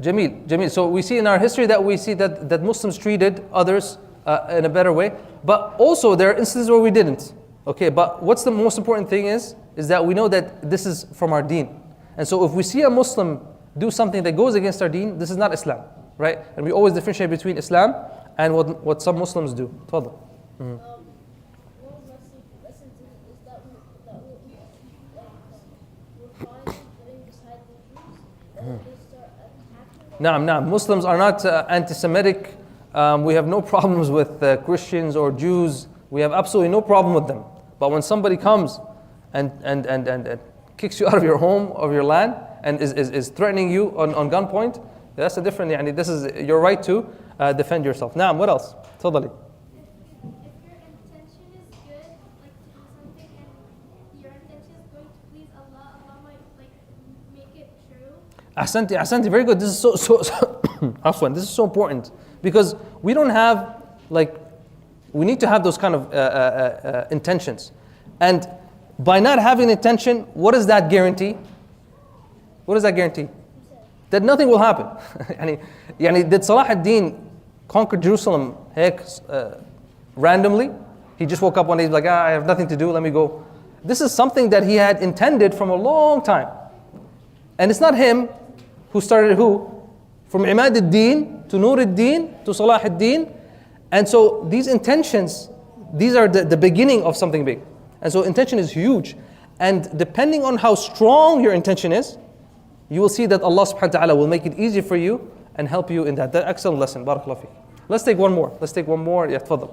B: Jerusalem.
A: Jamil. So we see in our history that Muslims treated others in a better way, but also there are instances where we didn't. Okay, but what's the most important thing is that we know that this is from our deen. And so if we see a Muslim do something that goes against our deen, this is not Islam, right? And we always differentiate between Islam and what some Muslims do. تفضل.
B: One lesson is that we're fine putting aside the Jews, and they start attacking them.
A: نعم. Muslims are not anti-Semitic. We have no problems with Christians or Jews. We have absolutely no problem with them. But when somebody comes and kicks you out of your home, of your land, and is threatening you on gunpoint, that's a different, this is your right to defend yourself. Now, what else? تفضلي.
B: If your intention is good, like to do something, and your intention is going to please Allah, Allah might like make it true.
A: Ahsanti, very good. This is so Afwan, this is so important because we don't have we need to have those kind of intentions, and by not having intention, what does that guarantee? What does that guarantee? That nothing will happen. Did Salah ad-Din conquer Jerusalem randomly? He just woke up one day, he's like, I have nothing to do, let me go. This is something that he had intended from a long time. And it's not him who started who? From Imad ad-Din to Nur ad-Din to Salah ad-Din. And so these intentions, these are the beginning of something big. And so intention is huge. And depending on how strong your intention is, you will see that Allah subhanahu wa ta'ala will make it easy for you and help you in that. That's an excellent lesson. Barakallahu fiqh. Let's take one more. Yeah, tafadhal.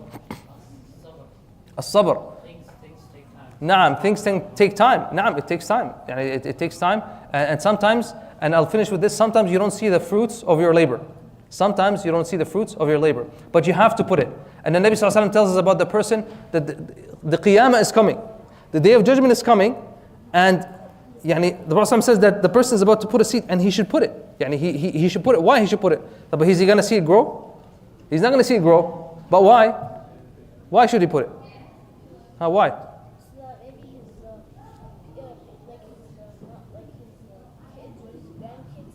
A: As-sabr.
D: Things take time.
A: Naam, things take time. Naam, it takes time. It takes time. And sometimes, and I'll finish with this, sometimes you don't see the fruits of your labor. Sometimes you don't see the fruits of your labor. But you have to put it. And the Nabi sallallahu alayhi wa sallam tells us about the person that the qiyamah is coming. The day of judgment is coming. And the Prophet says that the person is about to put a seed and he should put it. He should put it. Why he should put it? But is he going to see it grow? He's not going to see it grow. But why? Why should he put it? Why?
B: So that maybe his kids or his grandkids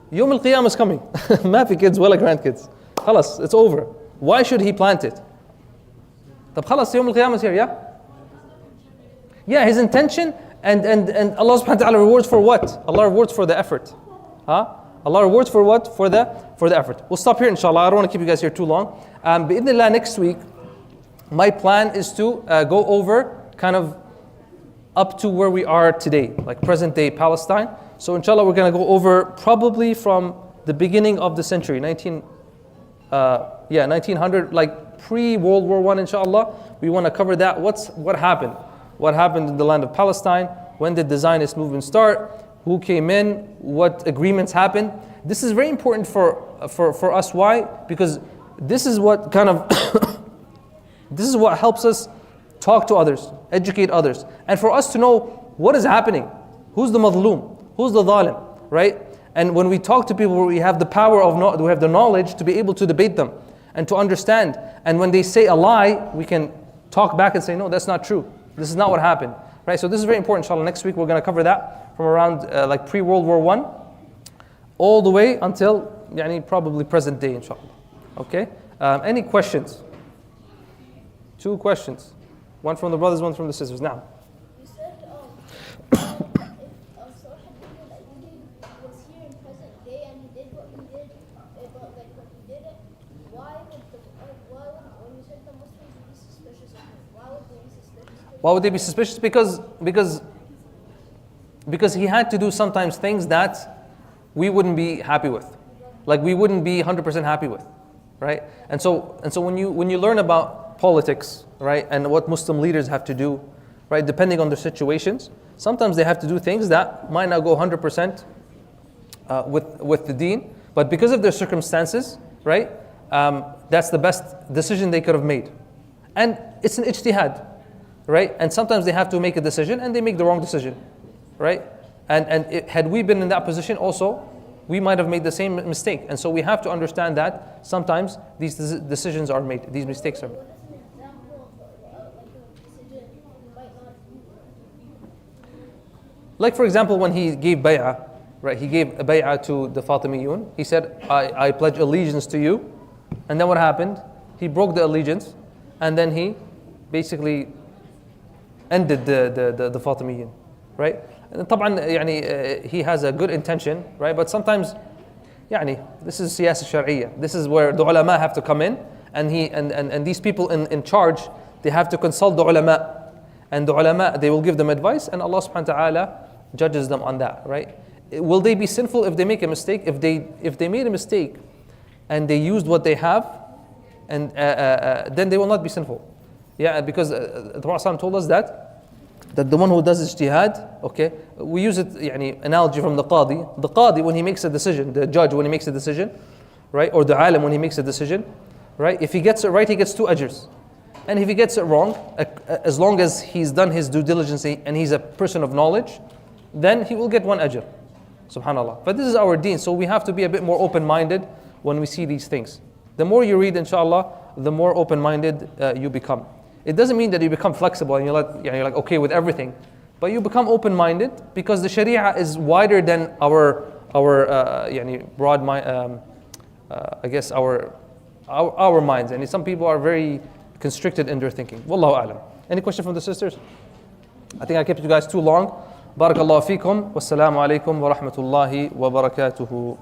B: can
A: Yawm al-Qiyamah is coming. ما في kids ولا grandkids. خلاص, it's over. Why should he plant it? طب خلاص, Yawm al-Qiyamah is here, yeah? Yeah, his intention and Allah subhanahu wa ta'ala rewards for what? Allah rewards for the effort. Allah rewards for what? For the effort. We'll stop here inshallah. I don't want to keep you guys here too long. Bi'idhnillah, next week, my plan is to go over kind of up to where we are today, like present day Palestine. So inshallah, we're going to go over probably from the beginning of the century, 1900, like pre-World War I, inshallah. We want to cover that. What happened? What happened in the land of Palestine? When did the Zionist movement start? Who came in? What agreements happened? This is very important for us. Why? Because this is what kind of this is what helps us talk to others, educate others, and for us to know what is happening. Who's the madloom? Who's the zalim? Right? And when we talk to people, we have the power of we have the knowledge to be able to debate them and to understand. And when they say a lie, we can talk back and say, no, that's not true. This is not what happened, right? So this is very important, inshallah. Next week we're going to cover that from around like pre-World War I all the way until probably present day, inshallah. Okay? Any questions? 2 questions. One from the brothers, one from the sisters. Now.
B: You said if Salah ad-Din was here in present day and he did what he did, when he did it, why would when you said the Muslims would be suspicious of him? Why would they be suspicious?
A: Why would they be suspicious? Because he had to do sometimes things that we wouldn't be happy with, like we wouldn't be 100% happy with, right? And so when you learn about politics, right, and what Muslim leaders have to do, right, depending on their situations, sometimes they have to do things that might not go 100% with the Deen, but because of their circumstances, right, that's the best decision they could have made, and it's an ijtihad. Right? And sometimes they have to make a decision and they make the wrong decision. Right? Had we been in that position also, we might have made the same mistake. And so we have to understand that sometimes these decisions are made, these mistakes are made.
B: What is an example of like a decision you might not do?
A: Like for example, when he gave bay'ah, right? He gave a bay'ah to the Fatimiyun. He said, I pledge allegiance to you. And then what happened? He broke the allegiance and then he basically ended the Fatimiyyin, right? And طبعا he has a good intention, right? But sometimes this is siyasa shar'iyya. This is where the ulama have to come in, and these people in charge, they have to consult the ulama. And the ulama, they will give them advice, and Allah subhanahu wa ta'ala judges them on that, right? Will they be sinful if they make a mistake? If they made a mistake and they used what they have, and then they will not be sinful. Yeah, because the Prophet told us that the one who does ijtihad, okay, we use it, analogy from the qadi. The qadi, when he makes a decision, the judge when he makes a decision, right, or the alim when he makes a decision, right, if he gets it right, he gets 2 ajrs. And if he gets it wrong, as long as he's done his due diligence and he's a person of knowledge, then he will get 1 ajr. Subhanallah. But this is our deen, so we have to be a bit more open-minded when we see these things. The more you read, inshallah, the more open-minded you become. It doesn't mean that you become flexible and you're like okay with everything, but you become open-minded because the Sharia is wider than our broad mind. I guess our minds, and some people are very constricted in their thinking. Wallahu a'lam. Any question from the sisters? I think I kept you guys too long. Barakallahu feekum. Wassalamu alaikum wa rahmatullahi wa barakatuhu.